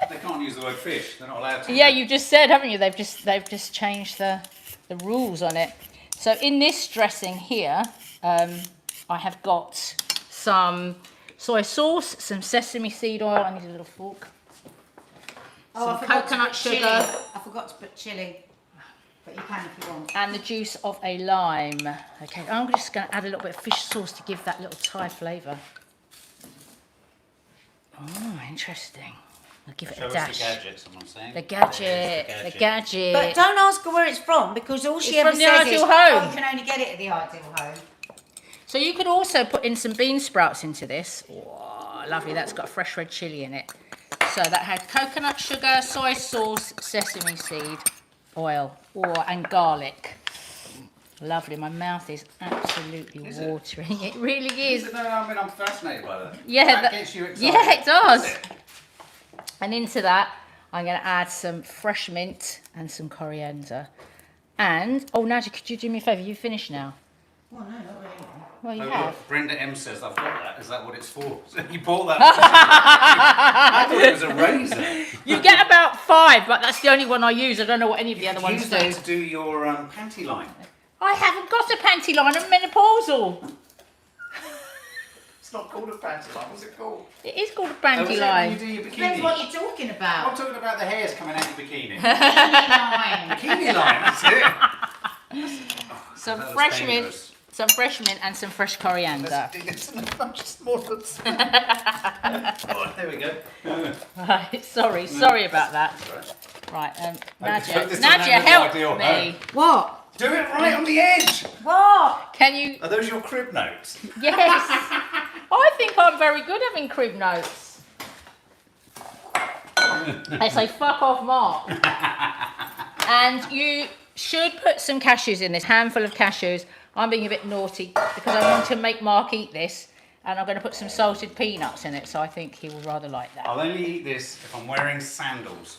They can't use the word fish. They're not allowed to. Yeah, you just said, haven't you? They've just changed the rules on it. So in this dressing here, I have got some soy sauce, some sesame seed oil. I need a little fork. Oh, Some I forgot to coconut put sugar. chilli. I forgot to put chili. But you can if you want. And the juice of a lime. Okay, I'm just going to add a little bit of fish sauce to give that little Thai flavour. Oh, interesting. I'll give it Show a us dash. the gadget, someone's saying. The gadget, the gadget. But don't ask her where it's from because all she It's ever from the says is, Ideal Home. "Oh, you can only get it at the Ideal Home." So you could also put in some bean sprouts into this. Oh, lovely, that's got fresh red chilli in it. So that had coconut sugar, soy sauce, sesame seed, oil, and garlic. Lovely, my mouth is absolutely Is it? watering. It really is. No, I mean, I'm fascinated by that. Yeah, that that- gets you excited. yeah, it does. Does it? And into that, I'm going to add some fresh mint and some coriander. And, oh, Nadia, could you do me a favour? You finished now? Well, no, not really. Well, you Oh, have. look, Brenda M says, I've got that. Is that what it's for? So you bought that? I thought it was a razor. You get about 5, but that's the only one I use. I don't know what any of the other ones Use do. that to do your panty line. I haven't got a panty line. I'm menopausal. It's not called a panty line. What's it called? It is called a Oh, panty is it when you line. do your Depends bikini? what you're talking I'm about. talking about the hairs coming out your bikini. Fine. Bikini line, that's it. Some That was fresh mint, dangerous. some fresh mint, and some fresh coriander. It's much smaller than oh, there we go. Right, sorry about that. Right, Nadia, this Nadia, one help Ideal me. Home. What? Do it right on the edge. What? Can you? Are those your crib notes? Yes. I think I'm very good at having crib notes. They say fuck off, Mark. And you should put some cashews in this, handful of cashews. I'm being a bit naughty because I want to make Mark eat this, and I'm going to put some salted peanuts in it, so I think he will rather like that. I'll only eat this if I'm wearing sandals.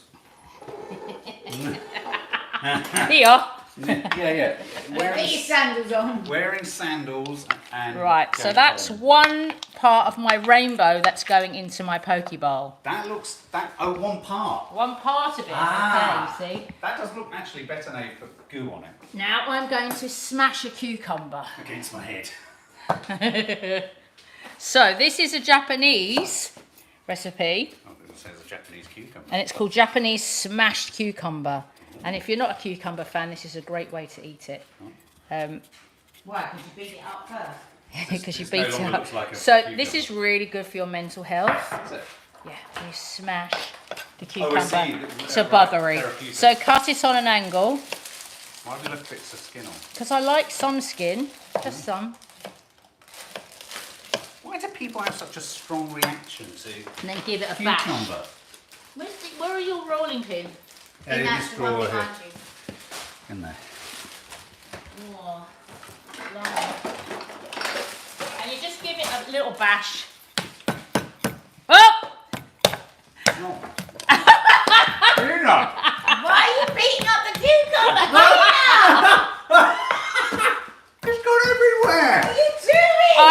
Here, Yeah. Put your sandals on. Wearing sandals and Right, so going that's home. one part of my rainbow that's going into my poke bowl. That looks one part. One part of it, Ah. okay, you see? That does look actually better now you put goo on it. Now I'm going to smash a cucumber. Against my head. So this is a Japanese recipe, I'm going to say it's a Japanese cucumber. and it's called Japanese smashed cucumber. And if you're not a cucumber fan, this is a great way to eat it. Why? Because you beat it up first. Because you This no beat it longer up. looks like a So cucumber. this is really good for your mental health. Is it? Yeah, you smash the Oh, I see. cucumber to Right, buggery. therapeutic. So cut it on an angle, Why have you left bits of skin on? because I like some skin, just some. Why do people have such a strong reaction to And then give it a bash. cucumber? Where are your rolling pin? And that's the one behind you. In there. Oh, lovely. And you just give it a little bash. Oh! No. You're not. Why are you beating up the cucumber? What It's gone everywhere. are you doing? I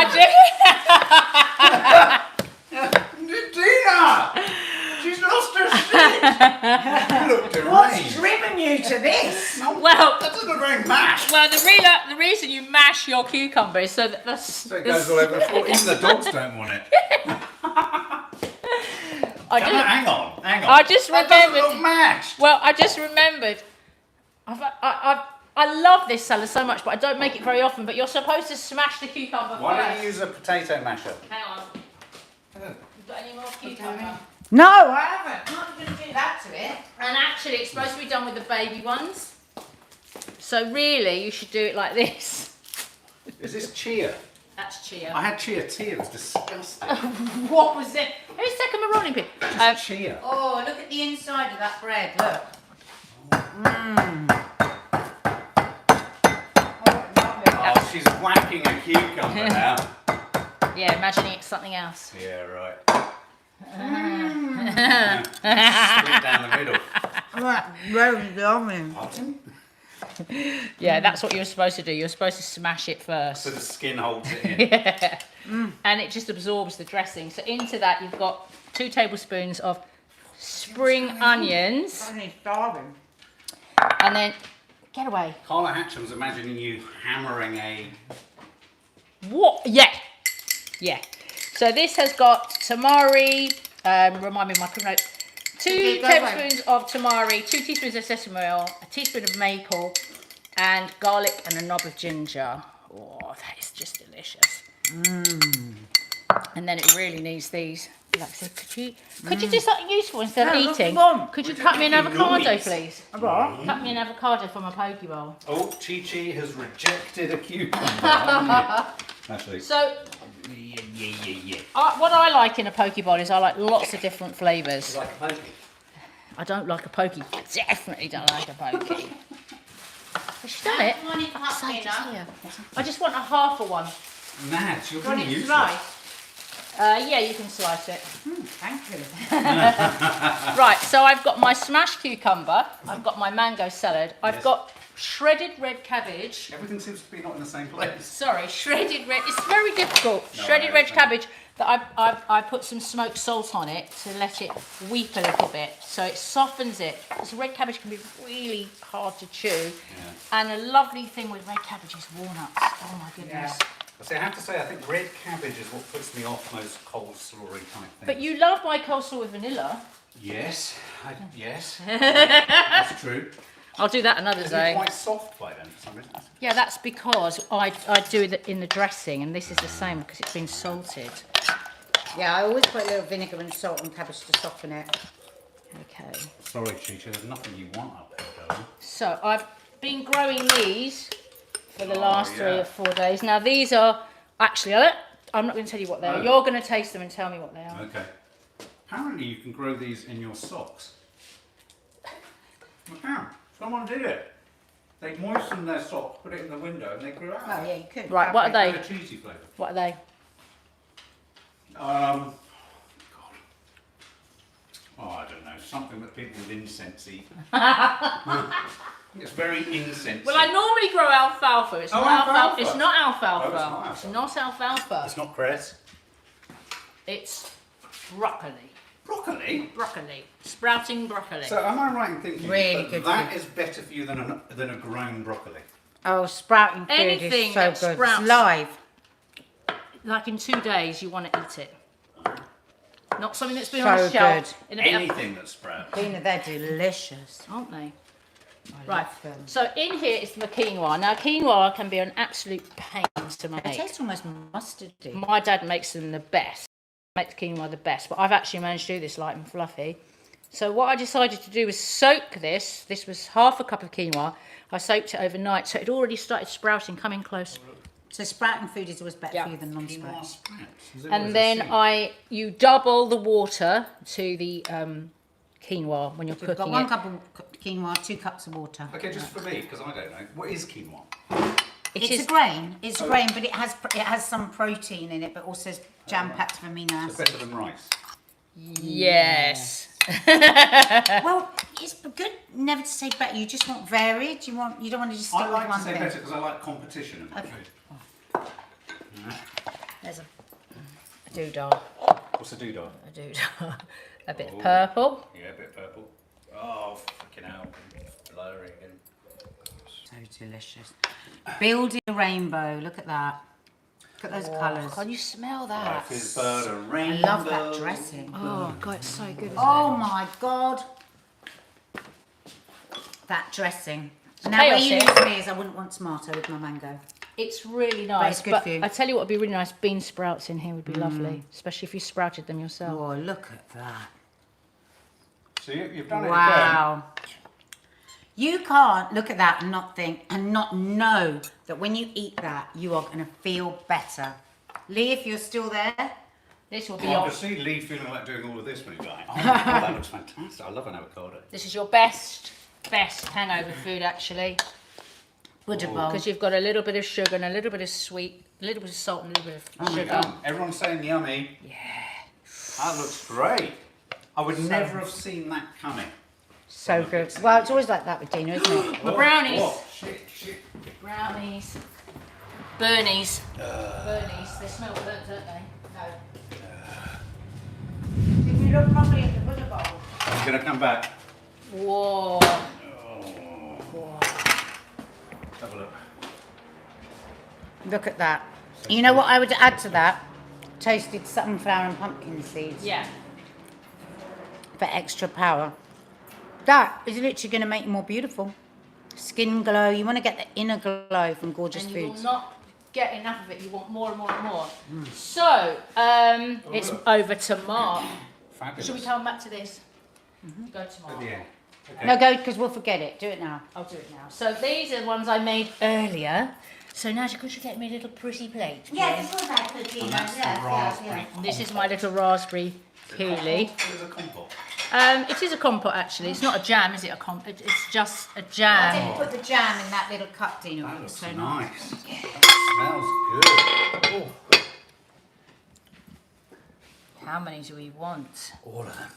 Dina! She's lost her stick. You look What's deranged. driven you to this? No, Well- that doesn't look very mashed. Well, the reason you mash your cucumber is so that the So it goes all over the floor. Even the dogs don't want it. Hang on. I just That doesn't remembered. look mashed. Well, I just remembered. I love this salad so much, but I don't make it very often. But you're supposed to smash the cucumber Why don't first. you use a potato masher? Hang on. You got any more cucumber? No, I haven't. I'm not going to do that to it. And actually, it's supposed to be done with the baby ones. So really, you should do it like this. Is this chia? That's chia. I had chia tea. It was disgusting. What was it? Who's taken my rolling pin? Just chia. Oh, look at the inside of that bread. Look. Oh, she's whacking a cucumber now. Yeah, imagining it's something else. Yeah, right. Split down the middle. Very yummy. Pardon? Yeah, that's what you're supposed to do. You're supposed to smash it first. So the skin holds it in. Yeah. And it just absorbs the dressing. So into that you've got 2 tablespoons of spring onions, I'm starving. and then get away. Carla Hatcham's imagining you hammering a... What? Yeah. Yeah. So this has got tamari, remind me of my cook note, 2 Okay, go tablespoons of tamari, 2 teaspoons of sesame oil, a teaspoon of maple, and garlic and a knob of ginger. Oh, that is just delicious. And then it really needs these. Like I said, could you do something useful instead of No, what do you eating? want? Could you We're cut me an making avocado, noise. please? What? Cut me an avocado for my poke bowl. Oh, Chi-Chi has rejected a cucumber, haven't you? Actually, So yeah. what I like in a poke bowl is I like lots of different flavours. Like a pokey. I don't like a pokey. Definitely don't like a pokey. Has she done it? One in half Side is dinner. here. I just want a half of one. Nads, you're Want really it useless. sliced? Yeah, you can slice it. Thank you. Right, so I've got my smashed cucumber. I've got my mango salad. I've Yes. got shredded red cabbage. Everything seems to be not in the same place. Sorry, shredded red. It's very difficult. No, Shredded I red understand. cabbage. That I put some smoked salt on it to let it weep a little bit, so it softens it. Because red cabbage can be really hard to chew. And a lovely thing with red cabbage is walnuts. Oh my goodness. See, I have to say, I think red cabbage is what puts me off most coleslaw-y type things. But you love my coleslaw with vanilla. Yes, yes. That's true. I'll do that another Isn't it day. quite soft by then for some reason? Yeah, that's because I do it in the dressing, and this is the same because it's been salted. Yeah, I always put a little vinegar and salt on cabbage to soften it. Okay. Sorry, Chi-Chi, there's nothing you want up there, darling. So I've been growing these for the Oh, last 3 yeah. or 4 days. Now these are actually I'm not going to tell you what they are. Oh. You're going to taste them and tell me what they are. Okay. Apparently you can grow these in your socks. I can. Someone did it. They moistened their socks, put it in the window, and they grew out. Oh, yeah, you could. Right, what are they? They're cheesy flavour. What are they? God. Oh, I don't know. Something that people with incense eat. It's very insensitive. Well, I normally grow alfalfa. It's Oh, not alfalfa. It's not alfalfa. Oh, it's not alfalfa. It's not alfalfa. It's not cress. It's broccoli. Broccoli? Broccoli. Sprouting broccoli. So am I right in thinking Really that good that food. is better for you than a grown broccoli? Oh, sprouting food Anything is so that good. sprouts. It's live. Like in 2 days, you want to eat it. Not something that's been So on a shelf. good. In a bit of- Anything that sprouts. Dina, they're delicious. aren't they? I Right. love them. So in here is the quinoa. Now quinoa can be an absolute pain to It make. tastes almost mustardy. My dad makes them the best. Makes quinoa the best, but I've actually managed to do this light and fluffy. So what I decided to do was soak this. This was half a cup of quinoa. I soaked it overnight, so it already started sprouting, coming close. So sprouting food is always better Yeah. for you than Quinoa non-sprouting. sprouts. Is it And always then a seed? you double the water to the quinoa when you're We've got cooking 1 it. cup of quinoa, 2 cups of water. Okay, just for me, because I don't know. What is quinoa? It's is a grain. It's a grain, but it has some protein in it, but also jam-packed with amino It's acids. better than rice. yes. Well, it's good never to say better. You just want varied. You don't want to just stick I with like one to say thing. better because I like competition in my Okay. food. There's a doodah. What's a doodah? A doodah. A bit Oh. of purple. Yeah, a bit purple. Oh, fucking hell. Blurry again. So delicious. Building a rainbow. Look at that. Look at those colours. Can you smell that? Life is but a I rainbow. love that dressing. Oh god, it's so good. Isn't Oh my god. That dressing. Now chaos where you here. lose me is I wouldn't want tomato with my mango. It's really nice. it's good for you. I tell you what would be really nice, bean sprouts in here would be lovely. Especially if you sprouted them yourself. Oh, look at that. So you've done it Wow. You can't look at that and not think and not know that when you eat that, you are going to feel better. Lee, if you're still there, This will be again. I your can see Lee feeling like doing all of this when he's like, oh my God, that looks fantastic. I love an avocado. this is your best hangover food actually. Buddha bowl. Because you've got a little bit of sugar and a little bit of sweet, a little bit of salt and a little bit of sugar. Yum. Everyone's saying yummy. Yeah. That looks great. I would never have seen that coming. So good. Well, it's always like that with Dina, isn't it? The brownies. Oh, shit. Brownies. Bernies. Bernies. They smell burnt, don't they? No. If you look properly at the Buddha bowl. He's going to come back. Whoa. Oh. Have a look. Look at that. You know what I would add to that? Toasted sunflower and pumpkin seeds Yeah. for extra power. That is literally going to make you more beautiful. Skin glow. You want to get the inner glow from gorgeous And you foods. will not get enough of it. You want more and more and more. So, it's over to Mark. Fabulous. Should we come back to this? Go to At Mark. the end. Okay. No, go because we'll forget it. Do it now. I'll do it now. So these are the ones I made earlier. So now could you get me a little pretty plate? please? all that And that's the raspberry. This is my little raspberry peely. It was a compote. It is a compote actually. It's not a jam, is it? It's just a I jam. didn't put the jam in that little cup, Dina. That It was looks so nice. That smells good. Oh, How many do we want? all of them.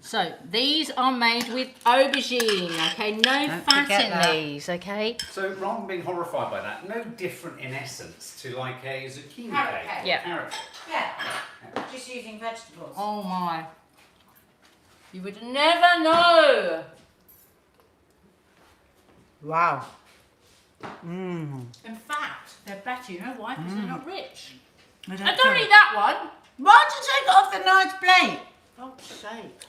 So these are made with aubergine. Okay, no Don't fat forget in that. these. Okay. So rather than being horrified by that, no different in essence to like a zucchini Carrot cake. cake. or Yeah. Carrot. Yeah, just using vegetables. Oh my! You would never know. Wow. In fact, they're better. You know why? Because they're not rich. I I don't eat that one. Why'd you take it off the nice plate? God's sake.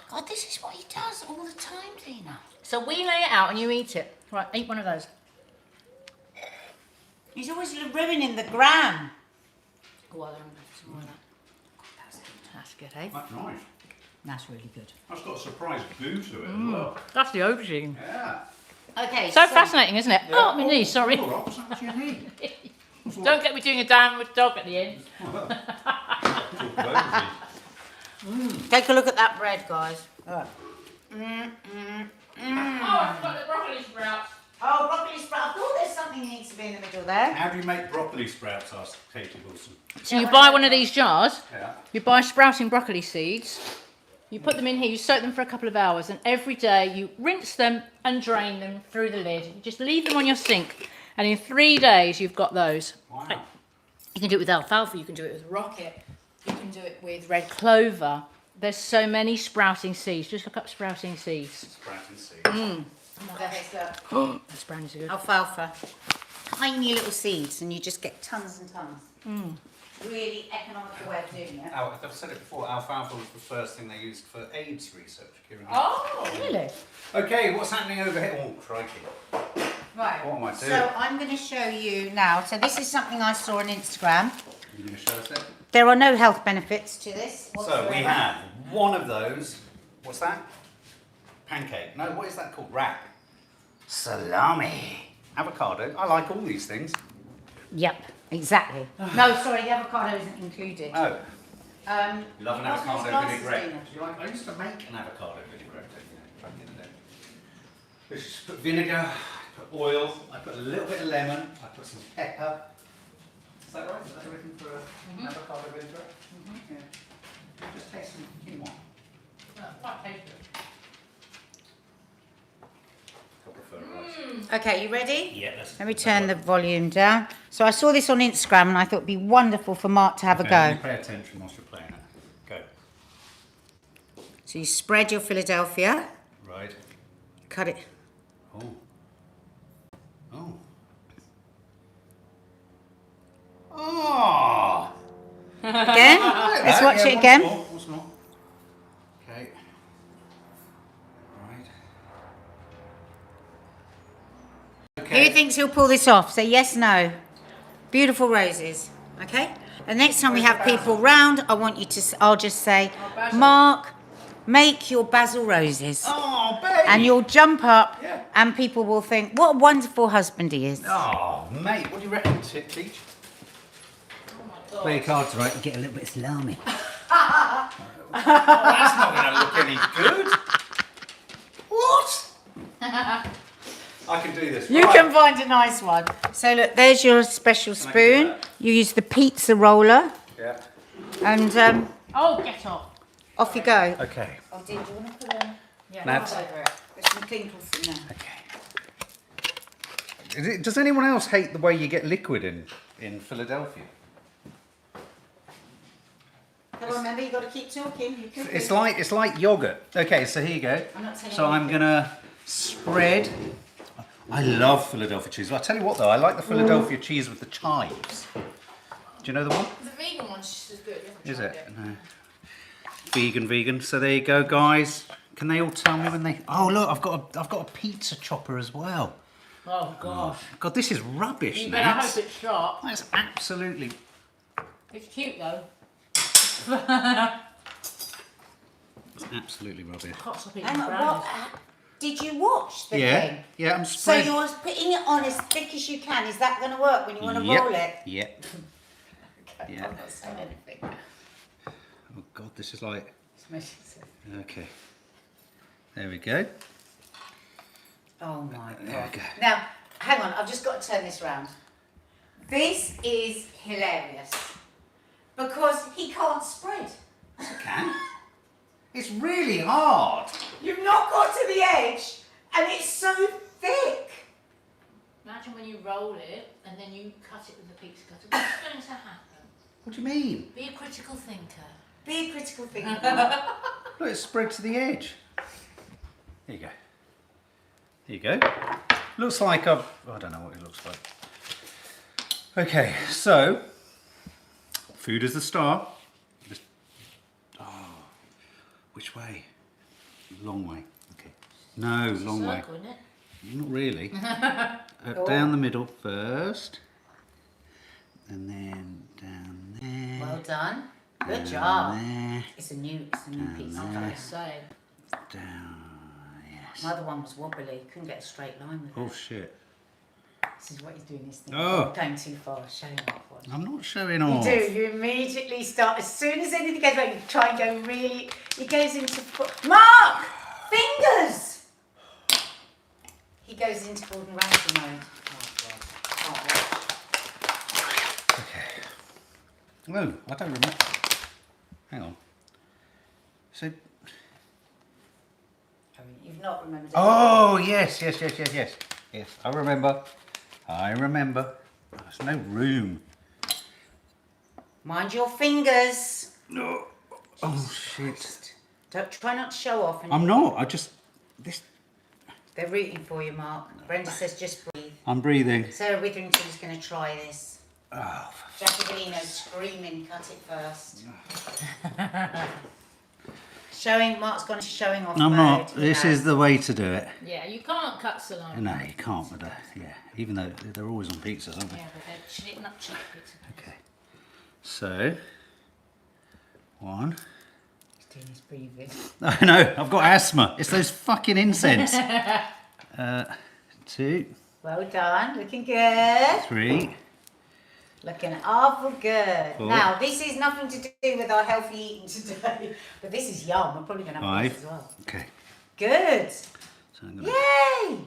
God, this is what he does all the time, Dina. So we lay it out and you eat it. Right, eat one of those. He's always ruining the gram. Oh, well, I'm going to have some more of that. That's good, eh? That's nice. That's really good. That's got a surprise glue to it as well. That's the aubergine. Yeah. Okay, So fascinating, isn't it? Yeah. Oh, my knee, sorry. Oh, what's that you need? Don't get me doing a downward dog at the end. Take a look at that bread, guys. Oh, I've got the broccoli sprouts. Oh, broccoli sprout. I thought there's something that needs to be in the middle there. How do you make broccoli sprouts? Asked Katie Wilson. So you buy one of these jars, Yeah. you buy sprouting broccoli seeds, You put them in here, you soak them for a couple of hours, and every day you rinse them and drain them through the lid. You just leave them on your sink, and in 3 days you've got those. Wow. You can do it with alfalfa, you can do it with rocket, you can do it with red clover. There's so many sprouting seeds. Just look up sprouting seeds. Sprouting seeds. Oh, the sprouting seeds are good. Alfalfa. Tiny little seeds, and you just get tons and tons. Really economical way of doing it. I've said it before, alfalfa was the first thing they used for AIDS research. Oh, really? Okay, what's happening over here? Oh, crikey. Right. What am I doing? So I'm going to show you now. So this is something I saw on Instagram. Are you going to show us it? There are no health benefits to this So whatsoever. we have one of those. What's that? Pancake. No, what is that called? Wrap. Salami. Avocado. I like all these things. Yep, exactly. No, sorry, the avocado isn't included. Oh. Love Love an avocado vinaigrette. I used to make an avocado vinaigrette back in the day. Let's just put vinegar, I put oil, I put a little bit of lemon, I put some pepper. Is that right? Is that everything for an avocado vinaigrette? Yeah. Just taste some quinoa. Quite tasty. I prefer rice. Okay, you ready? Yeah, Let me turn the volume down. So I saw this on Instagram and I thought it'd be wonderful for Mark to have a go. Pay attention whilst you're playing it. Go. So you spread your Philadelphia, Right. cut it. Oh. Oh. Oh! Again? Let's watch it again. Once more. Okay. Right. Who thinks he'll pull this off? Say yes, no. Beautiful roses. Okay? And next time we have people round, I want you to, I'll just say, basil. Mark, make your basil roses. Oh, babe! And you'll jump up Yeah. and people will think, what a wonderful husband he is. Oh, mate, what do you reckon, Teach? Play your cards right and get a little bit of salami. Oh, that's not going to look any good. What? I can do this. You Right. can find a nice one. So look, there's your special Can I do spoon. that? You use the pizza roller Yeah. and Oh, get off. off you go. Okay. Oh, dear, do you want to put a Yeah. Nat. over it? There's some crinkles in there. Okay. Does anyone else hate the way you get liquid in Philadelphia? Come on, remember, you've got to keep talking. You could It's like yogurt. Okay, so here you go. I'm not saying So I'm anything. gonna spread. I love Philadelphia cheese. I'll tell you what though, I like the Philadelphia cheese with the chives. Do you know the one? The vegan one's just as good. Is it? No. Vegan. So there you go, guys. Can they all tell me when they? Oh look, I've got a pizza chopper as well. Oh, gosh. God, this is rubbish, You better Nat. hope it's sharp. That's absolutely. It's cute, though. It's absolutely rubbish. Can't stop eating Hang on, brownies. what? Did you watch the Yeah, thing? yeah. I'm So spreading. you're putting it on as thick as you can. Is that going to work when you want to roll it? Yep. Okay, Yeah. I'm not saying anything. Oh God, this is like. It's massive. Okay. There we go. Oh my There god. we go. Now, hang on, I've just got to turn this round. This is hilarious. Because he can't spread. Can? It's really hard. You've not got to the edge, and it's so thick. Imagine when you roll it and then you cut it with a pizza cutter. What's going to happen? What do you mean? Be a critical thinker. Be a critical thinker. Look, it's spread to the edge. There you go. There you go. Looks like I don't know what it looks like. Okay, so food is the star. Just, which way? Long way. Okay. No, long way. Circle, isn't it? Not really. Down the middle first, and then down there. Well done. Good down job. There, It's a new pizza I'm cutter. going to say. down. Yes. My other one was wobbly. Couldn't get a straight line with Oh it. shit! This is what he's doing. This thing. Oh. Going too far. Showing off one. I'm not showing You off. do. You immediately start. As soon as anything goes wrong, you try and go really. It goes into. Mark! Fingers! He goes into Gordon Ramsay mode. Oh, God. Can't watch. Okay. Oh, I don't remember. Hang on. So, You've not remembered it. Oh, yes. Yes, I remember. There's no room. Mind your fingers. No. Oh, shit. Don't try not to show off. I'm not. This. They're rooting for you, Mark. Brenda says just breathe. I'm breathing. Sarah Witherington's going to try this. Oh, Jackie Bellino's screaming, cut it first. Mark's gone to showing off I'm mode. not. This is the way to do it. Yeah, you can't cut salami. No, you can't with that. Yeah, even though they're always on pizzas, aren't they? Yeah, but they're not cheap pizza. Okay. So, one. Tina's breathing. I know. I've got asthma. It's those fucking incense. Two. Well done. Looking good. Three. Looking awful good. Four. Now, this is nothing to do with our healthy eating today, but this is yum. We're probably going to have this Five. as well. Okay. Good. So I'm gonna. Yay!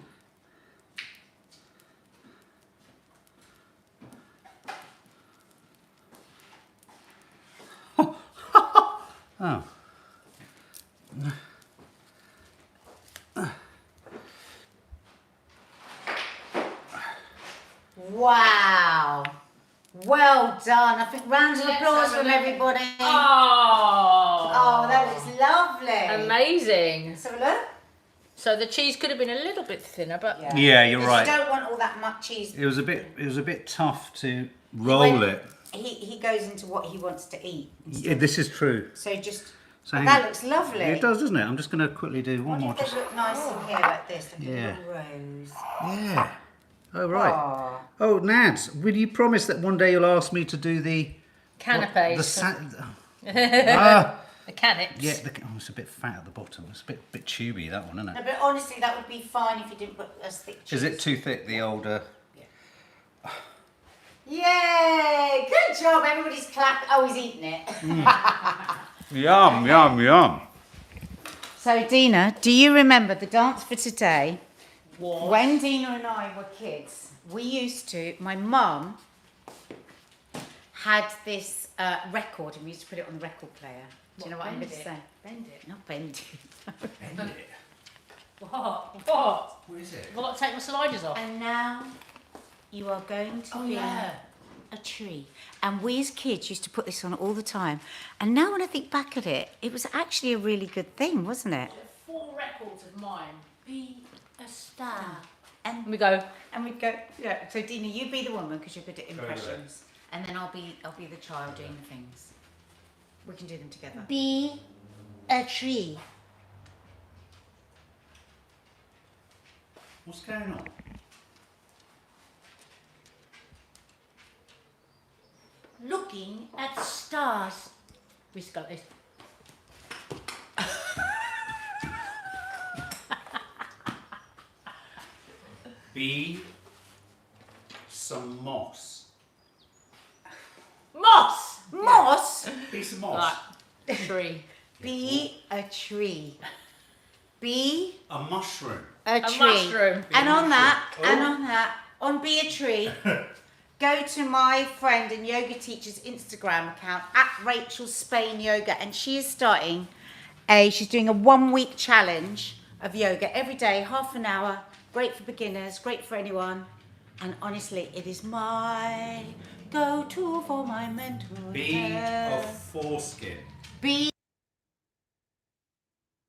Oh. Wow. Well done. I think rounds of Let's applause have a from look. everybody. Oh, Oh, that looks lovely. amazing. Let's have a look. So the cheese could have been a little bit thinner, but Yeah, you're right. You don't want all that much cheese. It was a bit tough to roll it. He goes into what he wants to eat. Yeah, this is true. So just So but hang that on. looks lovely. It does, doesn't it? I'm just going to quickly do one more. What if Just they look nice in here like this? Like Yeah. a little rose. yeah. Oh right. Aw. Oh, Nads, will you promise that one day you'll ask me to do the canapes. The The canips. yeah, it's a bit fat at the bottom. It's a bit tubey, that one, isn't No, it? but honestly, that would be fine if you didn't put as thick cheese. Is it too thick, the older? Yay! Good job. Everybody's clapping. Oh, he's eating it. Yum, yum, yum. So, Dina, do you remember the dance for today? What? When Dina and I were kids, we used to, my mum had this record and we used to put it on the record player. Do you know what I'm going to say? Bend it. Not bend it. Bend it. What? What is it? I've got to take my sliders off. And now you are going to be yeah. a tree. And we as kids used to put this on all the time. And now when I think back at it, it was actually a really good thing, wasn't it? 4 records of mine. Be a star. And We go. And we'd go, yeah. So Dina, you be the woman because you're good at impressions, and then I'll be the child doing the things. We can do them together. Be a tree. What's going on? Looking at stars. We just got this. Be some moss. Moss. Moss. Be some moss. Right. Tree. Be a tree. Be A mushroom. a A tree. mushroom. And on that, Oh. on be a tree. Go to my friend and yoga teacher's Instagram account at Rachel Spain Yoga, and she is starting she's doing a 1-week challenge of yoga every day, half an hour. Great for beginners, great for anyone. And honestly, it is my go-to for my mental Be a health. foreskin. Be